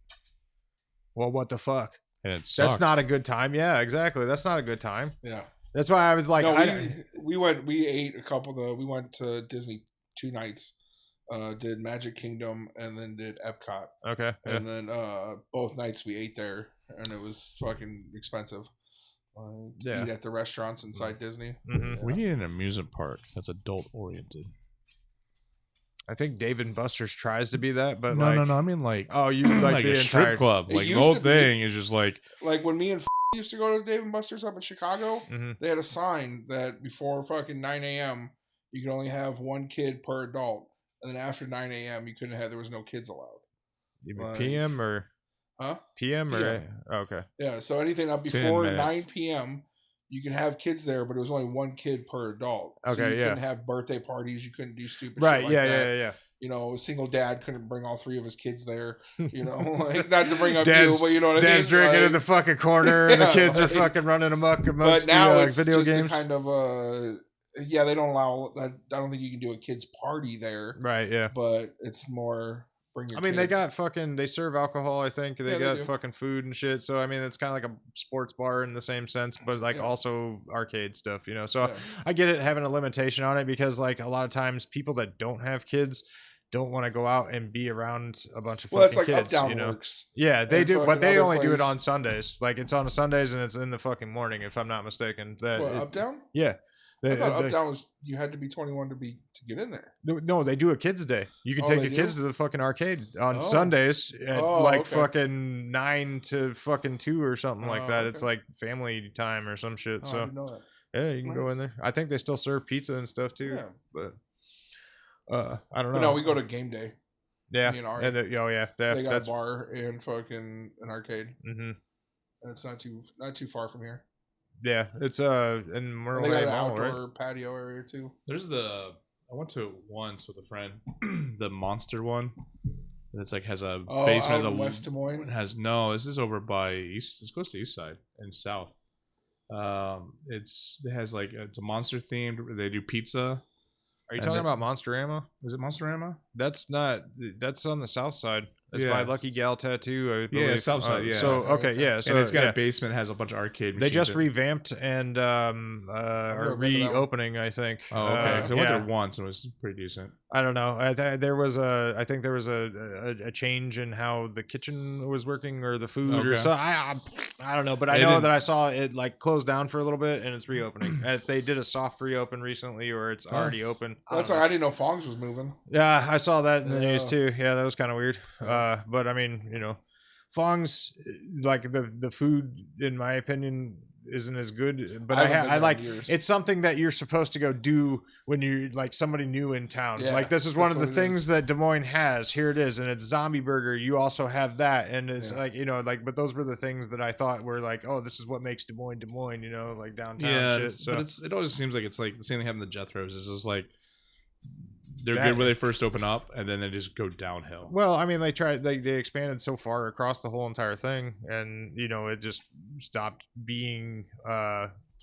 [SPEAKER 2] Well, what the fuck?
[SPEAKER 3] And it sucked.
[SPEAKER 2] That's not a good time. Yeah, exactly. That's not a good time.
[SPEAKER 1] Yeah.
[SPEAKER 2] That's why I was like,
[SPEAKER 1] we ate a couple we went to Disney 2 nights, did Magic Kingdom and then did Epcot.
[SPEAKER 2] Okay.
[SPEAKER 1] And then both nights we ate there and it was fucking expensive. Eat at the restaurants inside Disney.
[SPEAKER 2] Mm-hmm.
[SPEAKER 1] Yeah.
[SPEAKER 3] We need an amusement park that's adult oriented.
[SPEAKER 2] I think Dave and Buster's tries to be that, but
[SPEAKER 3] no. I mean, like,
[SPEAKER 2] you like,
[SPEAKER 3] like
[SPEAKER 2] the
[SPEAKER 3] a strip club. Like the whole thing is just like
[SPEAKER 1] when me and used to go to Dave and Buster's up in Chicago. They had a sign that before fucking 9 a.m. you could only have 1 kid per adult, and then after 9 a.m. you couldn't have. There was no kids allowed.
[SPEAKER 2] You mean PM or PM or okay?
[SPEAKER 1] Yeah. So anything up before 9 p.m. you can have kids there, but it was only 1 kid per adult. So
[SPEAKER 2] okay,
[SPEAKER 1] you couldn't have birthday parties. You couldn't do stupid
[SPEAKER 2] shit
[SPEAKER 1] like
[SPEAKER 2] that.
[SPEAKER 1] Yeah. A single dad couldn't bring all 3 of his kids there. Like, not to bring up
[SPEAKER 2] Dad's,
[SPEAKER 1] you, but you know what I mean.
[SPEAKER 2] Dad's drinking in the fucking corner, and the kids are fucking running amok amongst
[SPEAKER 1] but now
[SPEAKER 2] the
[SPEAKER 1] it's
[SPEAKER 2] video
[SPEAKER 1] just
[SPEAKER 2] games.
[SPEAKER 1] A kind of they don't allow. I don't think you can do a kids party there.
[SPEAKER 2] Right. Yeah.
[SPEAKER 1] But it's more.
[SPEAKER 2] They got they serve alcohol. I think they got
[SPEAKER 1] do.
[SPEAKER 2] fucking food and shit. So I mean, it's kind of like a sports bar in the same sense, but like also arcade stuff, So I get it having a limitation on it because like a lot of times people that don't have kids don't want to go out and be around a bunch of fucking
[SPEAKER 1] like
[SPEAKER 2] kids.
[SPEAKER 1] Uptown works.
[SPEAKER 2] Yeah, they do, but they only do it
[SPEAKER 1] place.
[SPEAKER 2] on Sundays. Like it's on Sundays and it's in the fucking morning, if I'm not mistaken.
[SPEAKER 1] Uptown?
[SPEAKER 2] Yeah.
[SPEAKER 1] I thought Uptown was you had to be 21 to get in there.
[SPEAKER 2] No, they do a kids day. You can take your kids to the fucking arcade on Sundays at fucking 9 to fucking 2 or something like that. Okay. It's like family time or some shit. So
[SPEAKER 1] I didn't know that.
[SPEAKER 2] Yeah, you can go in there. I think they still serve pizza and stuff too. Yeah. But I don't know.
[SPEAKER 1] No, we go to game day.
[SPEAKER 2] Yeah. They got
[SPEAKER 1] a bar and fucking an arcade.
[SPEAKER 2] Mm-hmm.
[SPEAKER 1] And it's not too far from here.
[SPEAKER 2] Yeah, it's in Merle
[SPEAKER 1] They got an
[SPEAKER 2] Mall,
[SPEAKER 1] outdoor
[SPEAKER 2] right?
[SPEAKER 1] patio area too.
[SPEAKER 3] There's I went to it once with a friend, the Monster one. It's like has a basement.
[SPEAKER 1] Out in West Des Moines.
[SPEAKER 3] This is over by East. It's close to East Side and South. It's a Monster themed. They do pizza.
[SPEAKER 2] Are you talking about Monsterama?
[SPEAKER 3] Is it Monsterama?
[SPEAKER 2] That's on the South Side. It's by Lucky Gal Tattoo. I believe.
[SPEAKER 3] Yeah, South Side.
[SPEAKER 2] So okay, yeah. So
[SPEAKER 3] and it's got a basement, has a bunch of arcade machines.
[SPEAKER 2] They just revamped and are reopening, I think.
[SPEAKER 3] Oh, okay. So I went there once and it was pretty decent.
[SPEAKER 2] I don't know. I think there was a change in how the kitchen was working or the food or
[SPEAKER 3] Okay.
[SPEAKER 2] so. I don't know, but I
[SPEAKER 3] They
[SPEAKER 2] know
[SPEAKER 3] didn't-
[SPEAKER 2] that I saw it like close down for a little bit and it's reopening. If they did a soft reopen recently or it's already open,
[SPEAKER 1] That's why I didn't know Fongs was moving.
[SPEAKER 2] yeah, I saw that in the news
[SPEAKER 1] Yeah.
[SPEAKER 2] too. Yeah, that was kind of weird. But I mean, you know, Fong's like the food, in my opinion, isn't as good. But
[SPEAKER 1] I haven't been
[SPEAKER 2] I
[SPEAKER 1] there
[SPEAKER 2] like
[SPEAKER 1] in years.
[SPEAKER 2] it's something that you're supposed to go do when you're like somebody new in town.
[SPEAKER 1] Yeah,
[SPEAKER 2] like this is one of
[SPEAKER 1] that's
[SPEAKER 2] the
[SPEAKER 1] what it
[SPEAKER 2] things
[SPEAKER 1] is.
[SPEAKER 2] that Des Moines has. Here it is, and it's zombie burger. You also have that, and it's
[SPEAKER 1] Yeah.
[SPEAKER 2] like, you know, like, but those were the things that I thought were like, oh, this is what makes Des Moines, you know, like downtown
[SPEAKER 3] Yeah,
[SPEAKER 2] shit. So
[SPEAKER 3] but it always seems like it's like the same thing happened to Jethro's. It's just like they're
[SPEAKER 2] That-
[SPEAKER 3] good when they first open up, and then they just go downhill.
[SPEAKER 2] well, I mean, they expanded so far across the whole entire thing, and you know, it just stopped being.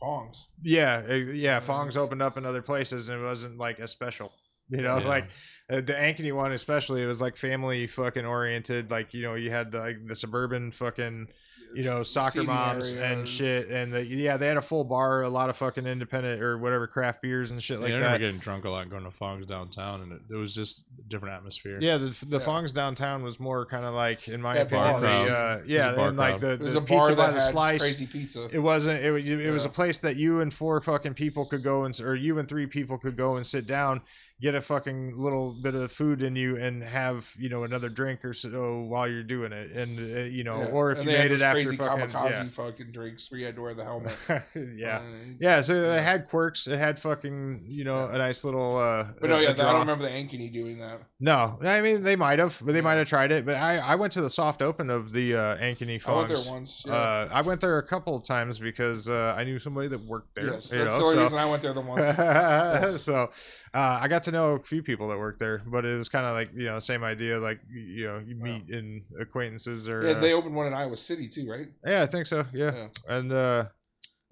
[SPEAKER 1] Fongs.
[SPEAKER 2] Yeah, Fong's opened up in other places, and it wasn't like as special. You know,
[SPEAKER 3] Yeah.
[SPEAKER 2] like the Ankeny one, especially, it was like family fucking oriented. Like, you know, you had the suburban fucking, you know, soccer
[SPEAKER 1] Seating
[SPEAKER 2] moms and
[SPEAKER 1] areas.
[SPEAKER 2] shit, and they had a full bar, a lot of fucking independent or whatever craft beers and shit like
[SPEAKER 3] I remember
[SPEAKER 2] that.
[SPEAKER 3] getting drunk a lot, and going to Fong's downtown, and it was just a different atmosphere.
[SPEAKER 2] Yeah, the Fong's downtown was more kind of like, in my
[SPEAKER 1] Yeah,
[SPEAKER 2] opinion,
[SPEAKER 1] bar crowd.
[SPEAKER 3] There's a bar
[SPEAKER 2] and like
[SPEAKER 3] crowd.
[SPEAKER 2] the
[SPEAKER 1] There's a
[SPEAKER 2] pizza
[SPEAKER 1] bar
[SPEAKER 2] by
[SPEAKER 1] that
[SPEAKER 2] the
[SPEAKER 1] had
[SPEAKER 2] slice.
[SPEAKER 1] crazy pizza.
[SPEAKER 2] It wasn't. It was a
[SPEAKER 1] Yeah.
[SPEAKER 2] place that you and 4 fucking people could go and, or you and 3 people could go and sit down, get a fucking little bit of food in you, and have, you know, another drink or so while you're doing it, and you know,
[SPEAKER 1] Yeah.
[SPEAKER 2] or if
[SPEAKER 1] And
[SPEAKER 2] you
[SPEAKER 1] they had
[SPEAKER 2] made it
[SPEAKER 1] those
[SPEAKER 2] after
[SPEAKER 1] crazy
[SPEAKER 2] fucking
[SPEAKER 1] kamikaze fucking drinks where you had to wear the helmet.
[SPEAKER 2] yeah.
[SPEAKER 1] Uh,
[SPEAKER 2] Yeah, so it had quirks. It had fucking, you know, a nice little.
[SPEAKER 1] But no,
[SPEAKER 2] a
[SPEAKER 1] yeah, I
[SPEAKER 2] draw.
[SPEAKER 1] don't remember the Ankeny doing that.
[SPEAKER 2] No, I mean they might have, but they might have tried it. But I went to the soft open of the Ankeny
[SPEAKER 1] I went
[SPEAKER 2] Fongs.
[SPEAKER 1] there once. Yeah.
[SPEAKER 2] I went there a couple of times because I knew somebody that worked there.
[SPEAKER 1] Yes,
[SPEAKER 2] you
[SPEAKER 1] that's
[SPEAKER 2] know,
[SPEAKER 1] the only
[SPEAKER 2] so-
[SPEAKER 1] reason I went there the once.
[SPEAKER 2] so I got to know a few people that worked there, but it was kind of like, you know, same idea, like, you know, you meet in acquaintances or
[SPEAKER 1] Yeah, they opened one in Iowa City too, right?
[SPEAKER 2] yeah, I think so. Yeah.
[SPEAKER 1] Yeah.
[SPEAKER 2] And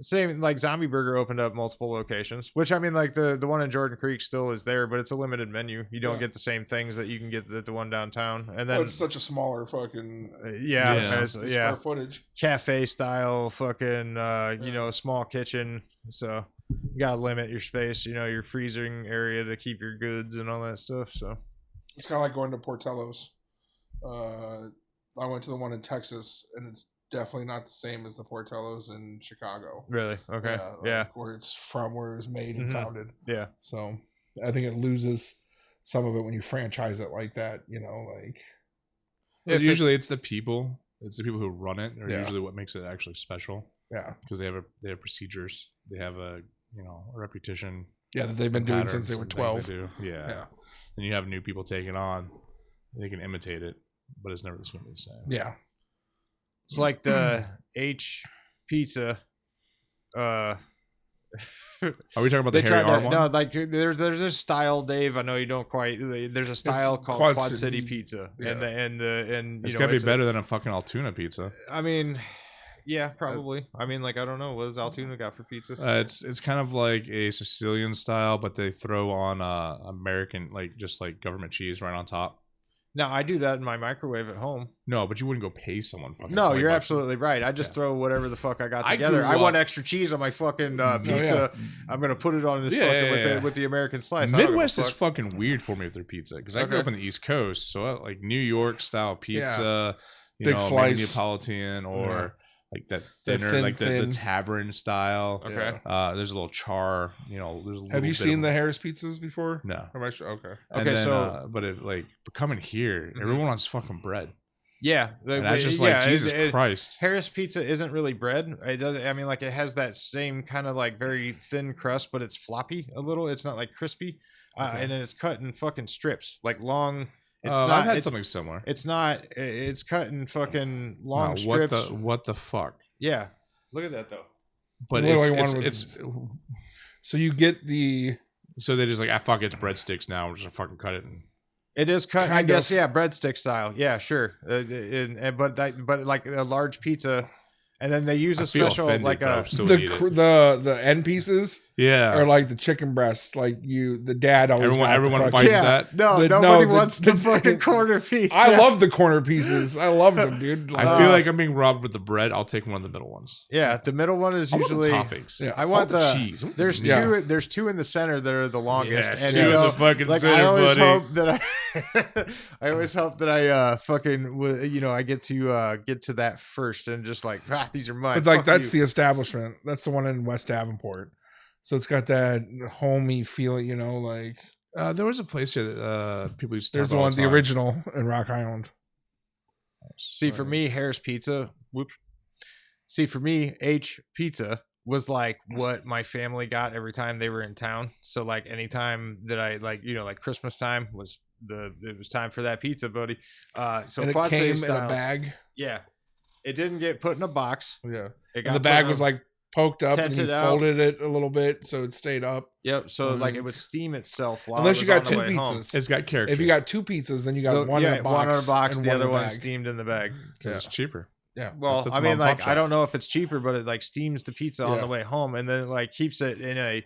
[SPEAKER 2] same, like Zombie Burger opened up multiple locations, which I mean, like the one in Jordan Creek still is there, but it's a limited menu. You don't
[SPEAKER 1] Yeah.
[SPEAKER 2] get the same things that you can get at the one downtown. And
[SPEAKER 1] Well,
[SPEAKER 2] then
[SPEAKER 1] it's such a smaller fucking
[SPEAKER 2] yeah,
[SPEAKER 3] Yeah.
[SPEAKER 2] yeah,
[SPEAKER 1] square footage.
[SPEAKER 2] cafe style fucking you know, small kitchen. So you gotta limit your space, you know, your freezing area to keep your goods and all that stuff. So
[SPEAKER 1] It's kind of like going to Portillo's. I went to the one in Texas, and it's definitely not the same as the Portillo's in Chicago.
[SPEAKER 2] really, okay,
[SPEAKER 1] like
[SPEAKER 2] yeah,
[SPEAKER 1] where it's from, where it was made and
[SPEAKER 2] Mhm.
[SPEAKER 1] founded.
[SPEAKER 2] yeah.
[SPEAKER 1] So I think it loses some of it when you franchise it like that. You know, like
[SPEAKER 3] But usually it's the people. It's the people who run it are
[SPEAKER 1] Yeah.
[SPEAKER 3] usually what makes it actually special,
[SPEAKER 1] yeah,
[SPEAKER 3] because they have procedures. They have a a reputation.
[SPEAKER 1] yeah, that they've been doing
[SPEAKER 3] patterns
[SPEAKER 1] since they were
[SPEAKER 3] and things
[SPEAKER 1] 12.
[SPEAKER 3] they do. Yeah.
[SPEAKER 1] Yeah,
[SPEAKER 3] And you have new people taking on. They can imitate it, but it's never going to be the same.
[SPEAKER 1] yeah.
[SPEAKER 2] It's like the H pizza.
[SPEAKER 3] Are we talking about
[SPEAKER 2] They
[SPEAKER 3] the Harry
[SPEAKER 2] tried
[SPEAKER 3] R
[SPEAKER 2] to,
[SPEAKER 3] one?
[SPEAKER 2] no, like there's this style, Dave. I know you don't quite. There's a style called
[SPEAKER 1] Quad
[SPEAKER 2] Quad City
[SPEAKER 1] City.
[SPEAKER 2] Pizza,
[SPEAKER 1] Yeah.
[SPEAKER 2] and
[SPEAKER 3] It's
[SPEAKER 2] you
[SPEAKER 3] got
[SPEAKER 2] know,
[SPEAKER 3] to be
[SPEAKER 2] it's
[SPEAKER 3] better than a fucking Altoona pizza.
[SPEAKER 2] I mean, yeah, probably. I mean, like I don't know. What does Altoona got for pizza?
[SPEAKER 3] It's kind of like a Sicilian style, but they throw on American, like just like government cheese right on top.
[SPEAKER 2] Now I do that in my microwave at home.
[SPEAKER 3] No, but you wouldn't go pay someone fucking.
[SPEAKER 2] No,
[SPEAKER 3] 20
[SPEAKER 2] you're
[SPEAKER 3] bucks.
[SPEAKER 2] absolutely right. I just throw whatever the fuck I got
[SPEAKER 3] I
[SPEAKER 2] together.
[SPEAKER 3] grew
[SPEAKER 2] I want
[SPEAKER 3] up-
[SPEAKER 2] extra cheese on my fucking
[SPEAKER 1] Oh,
[SPEAKER 2] pizza. I'm gonna put it on this
[SPEAKER 3] Yeah,
[SPEAKER 2] fucking
[SPEAKER 3] yeah, yeah.
[SPEAKER 2] with the American slice. I don't give a
[SPEAKER 3] Midwest is
[SPEAKER 2] fuck.
[SPEAKER 3] fucking weird for me with their pizza because I grew
[SPEAKER 2] Okay.
[SPEAKER 3] up on the East Coast, so like New York style pizza, you
[SPEAKER 1] Big
[SPEAKER 3] know,
[SPEAKER 1] slice.
[SPEAKER 3] maybe Neapolitan or
[SPEAKER 1] Yeah.
[SPEAKER 3] like that
[SPEAKER 1] The
[SPEAKER 3] thinner,
[SPEAKER 1] thin,
[SPEAKER 3] like the
[SPEAKER 1] thin.
[SPEAKER 3] tavern style.
[SPEAKER 2] Okay.
[SPEAKER 3] There's a little char, you know. There's a
[SPEAKER 1] Have you
[SPEAKER 3] little bit
[SPEAKER 1] seen
[SPEAKER 3] of-
[SPEAKER 1] the Harris pizzas before?
[SPEAKER 3] No.
[SPEAKER 1] Am I sure? Okay.
[SPEAKER 3] And
[SPEAKER 2] Okay,
[SPEAKER 3] then,
[SPEAKER 2] so-
[SPEAKER 3] but if like coming here, everyone wants fucking bread,
[SPEAKER 2] Yeah,
[SPEAKER 3] and that's just like Jesus Christ.
[SPEAKER 2] Harris Pizza isn't really bread. It does. I mean, like it has that same kind of like very thin crust, but it's floppy a little. It's not like crispy,
[SPEAKER 3] Okay.
[SPEAKER 2] and then it's cut in fucking strips, like long. It's
[SPEAKER 3] I've
[SPEAKER 2] not.
[SPEAKER 3] had
[SPEAKER 2] It's,
[SPEAKER 3] something similar.
[SPEAKER 2] it's not. It's cut in fucking long
[SPEAKER 3] No,
[SPEAKER 2] strips.
[SPEAKER 3] what the fuck?
[SPEAKER 2] Yeah, look at that though.
[SPEAKER 3] But
[SPEAKER 1] Literally
[SPEAKER 3] it's,
[SPEAKER 1] one
[SPEAKER 3] it's,
[SPEAKER 1] with-
[SPEAKER 3] it's
[SPEAKER 1] So you get the
[SPEAKER 3] so they just like fuck it's breadsticks now. We're just gonna fucking cut it. And,
[SPEAKER 2] It is cut. I
[SPEAKER 1] Kind
[SPEAKER 2] guess
[SPEAKER 1] of.
[SPEAKER 2] yeah, breadstick style. Yeah, sure. But like a large pizza, and then they use
[SPEAKER 3] I
[SPEAKER 2] a
[SPEAKER 3] feel
[SPEAKER 2] special
[SPEAKER 3] offended,
[SPEAKER 2] like
[SPEAKER 3] but I
[SPEAKER 2] a.
[SPEAKER 3] still would eat it.
[SPEAKER 1] the end pieces.
[SPEAKER 3] Yeah.
[SPEAKER 1] or like the chicken breast. Like the dad always.
[SPEAKER 3] Everyone fights that.
[SPEAKER 2] No, nobody wants the fucking corner piece.
[SPEAKER 1] I love the corner pieces. I love them, dude.
[SPEAKER 3] I feel like I'm being robbed with the bread. I'll take one of the middle ones.
[SPEAKER 2] Yeah, the middle one is
[SPEAKER 3] I want the
[SPEAKER 2] usually
[SPEAKER 3] toppings.
[SPEAKER 1] Yeah.
[SPEAKER 2] I want the
[SPEAKER 3] cheese.
[SPEAKER 2] There's
[SPEAKER 1] Yeah.
[SPEAKER 2] two. There's two in the center that are the longest,
[SPEAKER 3] Yes,
[SPEAKER 2] and
[SPEAKER 3] yeah,
[SPEAKER 2] you know,
[SPEAKER 3] the fucking
[SPEAKER 2] like
[SPEAKER 3] center,
[SPEAKER 2] I always
[SPEAKER 3] buddy.
[SPEAKER 2] hope that I always hope that I I get to that first and just like these are mine.
[SPEAKER 1] But like
[SPEAKER 2] Fuck
[SPEAKER 1] that's
[SPEAKER 2] you.
[SPEAKER 1] the establishment. That's the one in West Davenport. So it's got that homey feeling, like
[SPEAKER 3] There was a place here that people used to
[SPEAKER 1] there's
[SPEAKER 3] talk
[SPEAKER 1] the
[SPEAKER 3] all
[SPEAKER 1] one, the
[SPEAKER 3] time.
[SPEAKER 1] original in Rock Island.
[SPEAKER 2] See, for me, Harris Pizza. Whoops. See, for me, H Pizza was like what my family got every time they were in town. So like anytime that I like Christmas time it was time for that pizza, buddy. So
[SPEAKER 1] And it
[SPEAKER 2] Quad
[SPEAKER 1] came
[SPEAKER 2] City
[SPEAKER 1] in a
[SPEAKER 2] styles-
[SPEAKER 1] bag.
[SPEAKER 2] Yeah, it didn't get put in a box.
[SPEAKER 1] Yeah.
[SPEAKER 2] It
[SPEAKER 1] And the
[SPEAKER 2] put
[SPEAKER 1] bag
[SPEAKER 2] in
[SPEAKER 1] was
[SPEAKER 2] a-
[SPEAKER 1] like poked up and
[SPEAKER 2] tented
[SPEAKER 1] you
[SPEAKER 2] out.
[SPEAKER 1] folded it a little bit so it stayed up.
[SPEAKER 2] Yep. So like it would steam itself while
[SPEAKER 1] Unless
[SPEAKER 2] it
[SPEAKER 1] you
[SPEAKER 2] was
[SPEAKER 1] got
[SPEAKER 2] on the
[SPEAKER 1] two
[SPEAKER 2] way home.
[SPEAKER 1] pizzas.
[SPEAKER 3] It's got character.
[SPEAKER 1] If you got two pizzas, then you got one in a box.
[SPEAKER 2] one in a box,
[SPEAKER 1] and
[SPEAKER 2] the
[SPEAKER 1] one in
[SPEAKER 2] other
[SPEAKER 1] a
[SPEAKER 2] one
[SPEAKER 1] bag.
[SPEAKER 2] steamed in the bag.
[SPEAKER 3] because it's cheaper.
[SPEAKER 1] Yeah.
[SPEAKER 2] Well,
[SPEAKER 3] That's
[SPEAKER 2] I
[SPEAKER 3] a
[SPEAKER 2] mean,
[SPEAKER 3] mom and
[SPEAKER 2] like
[SPEAKER 3] pop
[SPEAKER 2] I
[SPEAKER 3] shop.
[SPEAKER 2] don't know if it's cheaper, but it like steams the pizza on
[SPEAKER 1] Yeah.
[SPEAKER 2] the way home, and then it like keeps it in a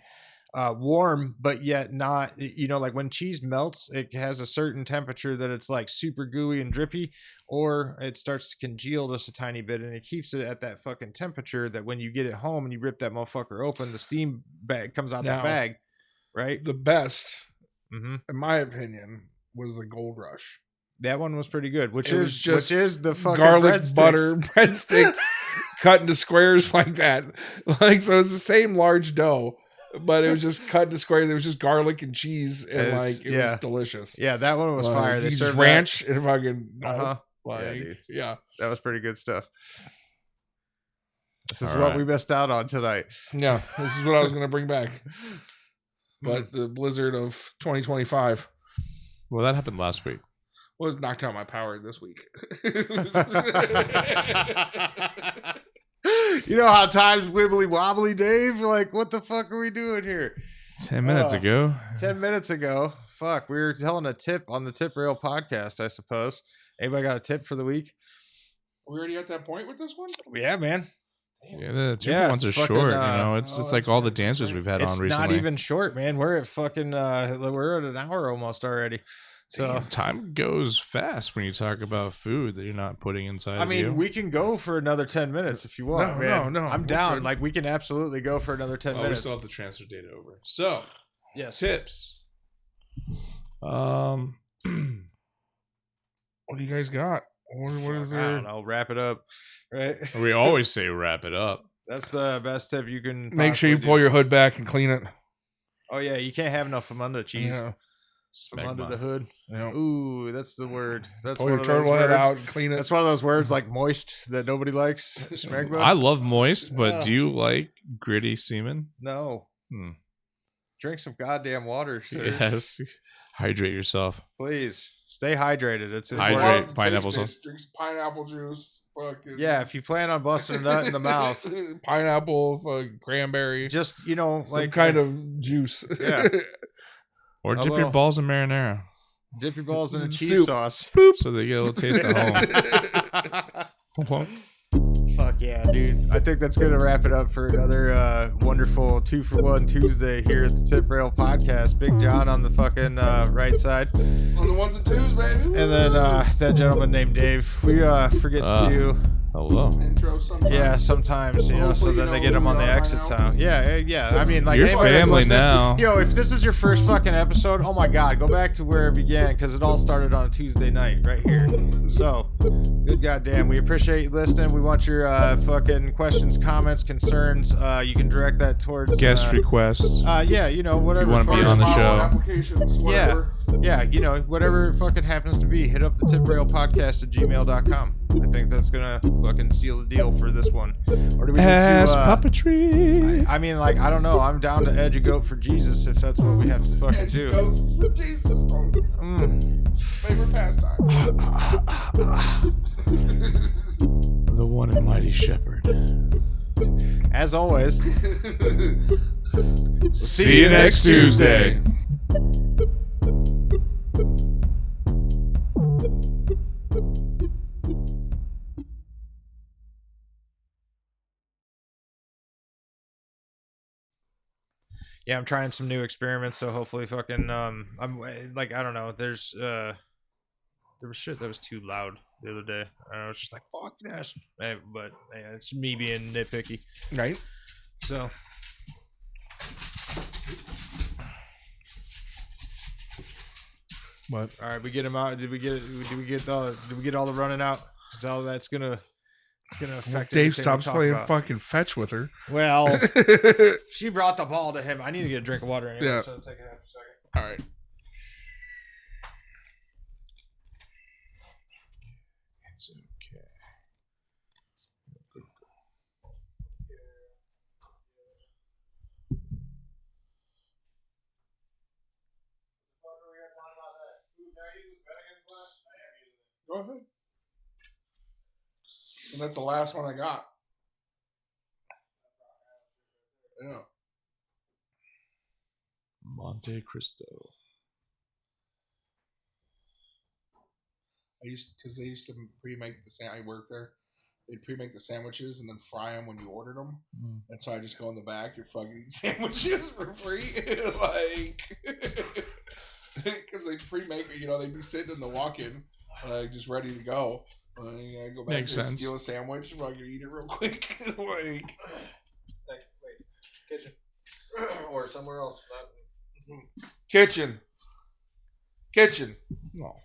[SPEAKER 2] warm, but yet not. Like when cheese melts, it has a certain temperature that it's like super gooey and drippy, or it starts to congeal just a tiny bit, and it keeps it at that fucking temperature that when you get it home and you rip that motherfucker open, the steam bag comes out
[SPEAKER 1] Now,
[SPEAKER 2] the bag, right?
[SPEAKER 1] The best,
[SPEAKER 2] Mm-hmm.
[SPEAKER 1] in my opinion, was the Gold Rush.
[SPEAKER 2] That one was pretty good, which
[SPEAKER 1] It was
[SPEAKER 2] is
[SPEAKER 1] just
[SPEAKER 2] the fucking
[SPEAKER 1] Garlic
[SPEAKER 2] breadsticks.
[SPEAKER 1] butter breadsticks cut into squares like that. Like so, it's the same large dough, but it was just cut into squares. It was just garlic and cheese, and
[SPEAKER 2] It's-
[SPEAKER 1] like it
[SPEAKER 2] yeah.
[SPEAKER 1] was delicious.
[SPEAKER 2] Yeah, that one was
[SPEAKER 1] Like,
[SPEAKER 2] fire. They
[SPEAKER 1] you just
[SPEAKER 2] served
[SPEAKER 1] ranch and fucking
[SPEAKER 2] Uh-huh.
[SPEAKER 1] like
[SPEAKER 2] Yeah, dude.
[SPEAKER 1] yeah.
[SPEAKER 2] That was pretty good stuff. This is
[SPEAKER 3] All
[SPEAKER 2] what
[SPEAKER 3] right.
[SPEAKER 2] we missed out on tonight.
[SPEAKER 1] Yeah, this is what I was gonna bring back. But the blizzard of 2025
[SPEAKER 3] Well, that happened last week.
[SPEAKER 1] was knocked out my power this week.
[SPEAKER 2] You know how times wibbly wobbly, Dave? Like, what the fuck are we doing here?
[SPEAKER 3] 10 minutes ago.
[SPEAKER 2] 10 minutes ago. Fuck, we were telling a tip on the Tip Rail podcast, I suppose. Anybody got a tip for the week?
[SPEAKER 1] We already at that point with this one.
[SPEAKER 2] Yeah, man.
[SPEAKER 3] Yeah, the two
[SPEAKER 2] Yeah,
[SPEAKER 3] ones are
[SPEAKER 2] it's fucking,
[SPEAKER 3] short.
[SPEAKER 2] it's
[SPEAKER 3] It's like all the dancers we've had
[SPEAKER 2] It's
[SPEAKER 3] on recently.
[SPEAKER 2] not even short, man. We're at fucking we're at an hour almost already. So
[SPEAKER 3] Time goes fast when you talk about food that you're not putting inside.
[SPEAKER 2] I
[SPEAKER 3] of
[SPEAKER 2] mean,
[SPEAKER 3] you.
[SPEAKER 2] we can go for another 10 minutes if you want, man.
[SPEAKER 1] No,
[SPEAKER 2] I'm
[SPEAKER 1] we're
[SPEAKER 2] down.
[SPEAKER 1] good.
[SPEAKER 2] Like, we can absolutely go for another 10
[SPEAKER 3] we
[SPEAKER 2] minutes.
[SPEAKER 3] still have to transfer data over. So
[SPEAKER 2] Yes.
[SPEAKER 3] tips.
[SPEAKER 1] What do you guys got? What is
[SPEAKER 2] I
[SPEAKER 1] there?
[SPEAKER 2] don't know. Wrap it up. Right.
[SPEAKER 3] We always say wrap it up.
[SPEAKER 2] That's the best tip you can
[SPEAKER 1] Make sure you
[SPEAKER 2] possibly
[SPEAKER 1] pull
[SPEAKER 2] do.
[SPEAKER 1] your hood back and clean it.
[SPEAKER 2] Oh, yeah. You can't have enough Famunda cheese
[SPEAKER 1] Yeah.
[SPEAKER 2] from under the hood.
[SPEAKER 1] Yeah.
[SPEAKER 2] Ooh, that's the word. That's
[SPEAKER 1] Pull
[SPEAKER 2] one
[SPEAKER 1] your
[SPEAKER 2] of those
[SPEAKER 1] turtle head
[SPEAKER 2] words.
[SPEAKER 1] out and clean it.
[SPEAKER 2] That's one of those words like moist that nobody likes. Smegma?
[SPEAKER 3] I love moist, but
[SPEAKER 2] Yeah.
[SPEAKER 3] do you like gritty semen?
[SPEAKER 2] No.
[SPEAKER 3] Hmm.
[SPEAKER 2] Drink some goddamn water, sir.
[SPEAKER 3] Yes. Hydrate yourself.
[SPEAKER 2] Please stay hydrated. It's
[SPEAKER 3] Hydrate.
[SPEAKER 2] important.
[SPEAKER 3] pineapple
[SPEAKER 1] Taste it.
[SPEAKER 3] sauce.
[SPEAKER 1] Drink some pineapple juice. Fucking
[SPEAKER 2] Yeah, if you plan on busting a nut in the mouth,
[SPEAKER 1] pineapple, fucking cranberry,
[SPEAKER 2] just
[SPEAKER 1] some
[SPEAKER 2] like
[SPEAKER 1] kind of juice.
[SPEAKER 2] Yeah.
[SPEAKER 3] Or
[SPEAKER 2] A
[SPEAKER 3] dip your
[SPEAKER 2] little-
[SPEAKER 3] balls in marinara
[SPEAKER 2] dip your balls in a cheese
[SPEAKER 1] Soup.
[SPEAKER 2] sauce.
[SPEAKER 3] so they get a little taste of home.
[SPEAKER 2] Fuck yeah, dude. I think that's going to wrap it up for another wonderful 2-for-1 Tuesday here at the Tip Rail Podcast. Big John on the fucking right side.
[SPEAKER 1] On the ones and twos, baby.
[SPEAKER 2] And then that gentleman named Dave. We forget to do...
[SPEAKER 3] Hello.
[SPEAKER 1] Intro sometimes.
[SPEAKER 2] Yeah, sometimes, so
[SPEAKER 1] Hopefully,
[SPEAKER 2] then
[SPEAKER 1] you
[SPEAKER 2] they
[SPEAKER 1] know
[SPEAKER 2] get them
[SPEAKER 1] who
[SPEAKER 2] on
[SPEAKER 1] we
[SPEAKER 2] the
[SPEAKER 1] are by
[SPEAKER 2] exits
[SPEAKER 1] now.
[SPEAKER 2] out. Yeah. I mean, like,
[SPEAKER 3] Your
[SPEAKER 2] anybody that's
[SPEAKER 3] family
[SPEAKER 2] listening-
[SPEAKER 3] now.
[SPEAKER 2] Yo, if this is your first fucking episode, oh my God, go back to where it began because it all started on a Tuesday night right here. So, good goddamn. We appreciate you listening. We want your fucking questions, comments, concerns. You can direct that towards
[SPEAKER 3] Guest requests.
[SPEAKER 2] yeah, whatever.
[SPEAKER 3] You wanna be
[SPEAKER 2] fucking-
[SPEAKER 3] on the
[SPEAKER 1] Model
[SPEAKER 3] show.
[SPEAKER 1] Applications,
[SPEAKER 2] Yeah.
[SPEAKER 1] whatever.
[SPEAKER 2] Yeah, whatever it fucking happens to be, hit up the tiprailpodcast@gmail.com. I think that's gonna fucking seal the deal for this one. Or do we need
[SPEAKER 3] Ass
[SPEAKER 2] to?
[SPEAKER 3] puppetry.
[SPEAKER 2] I mean, like, I don't know. I'm down to edge a goat for Jesus if that's what we have to fucking do.
[SPEAKER 1] Ghosts for Jesus. Favorite pastime.
[SPEAKER 3] The one and mighty shepherd.
[SPEAKER 2] As always,
[SPEAKER 3] See you next Tuesday.
[SPEAKER 2] yeah, I'm trying some new experiments. So hopefully, fucking, I'm like, I don't know. There was shit that was too loud the other day. I was just like, fuck this. But yeah, it's me being nitpicky.
[SPEAKER 1] Right.
[SPEAKER 2] So.
[SPEAKER 1] But
[SPEAKER 2] All right, we get him out. Did we get all the running out? Is all that's gonna affect
[SPEAKER 1] Dave
[SPEAKER 2] everything we
[SPEAKER 1] stops
[SPEAKER 2] talk
[SPEAKER 1] playing
[SPEAKER 2] about.
[SPEAKER 1] fucking fetch with her.
[SPEAKER 2] Well, she brought the ball to him. I need to get a drink of water anyway,
[SPEAKER 1] Yeah.
[SPEAKER 2] so take it half a second.
[SPEAKER 1] All right.
[SPEAKER 3] It's okay.
[SPEAKER 1] Go ahead. And that's the last one I got. Yeah.
[SPEAKER 3] Monte Cristo.
[SPEAKER 1] Because they used to pre-make I worked there. They'd pre-make the sandwiches and then fry them when you ordered them.
[SPEAKER 3] Mm.
[SPEAKER 1] And so I just go in the back, you're fucking eating sandwiches for free. Like, because they pre-make it, they'd be sitting in the walk-in, just ready to go. I go back
[SPEAKER 3] Makes
[SPEAKER 1] there,
[SPEAKER 3] sense.
[SPEAKER 1] steal a sandwich, fucking eat it real quick. Like,
[SPEAKER 2] Wait, kitchen or somewhere else.
[SPEAKER 1] kitchen. No.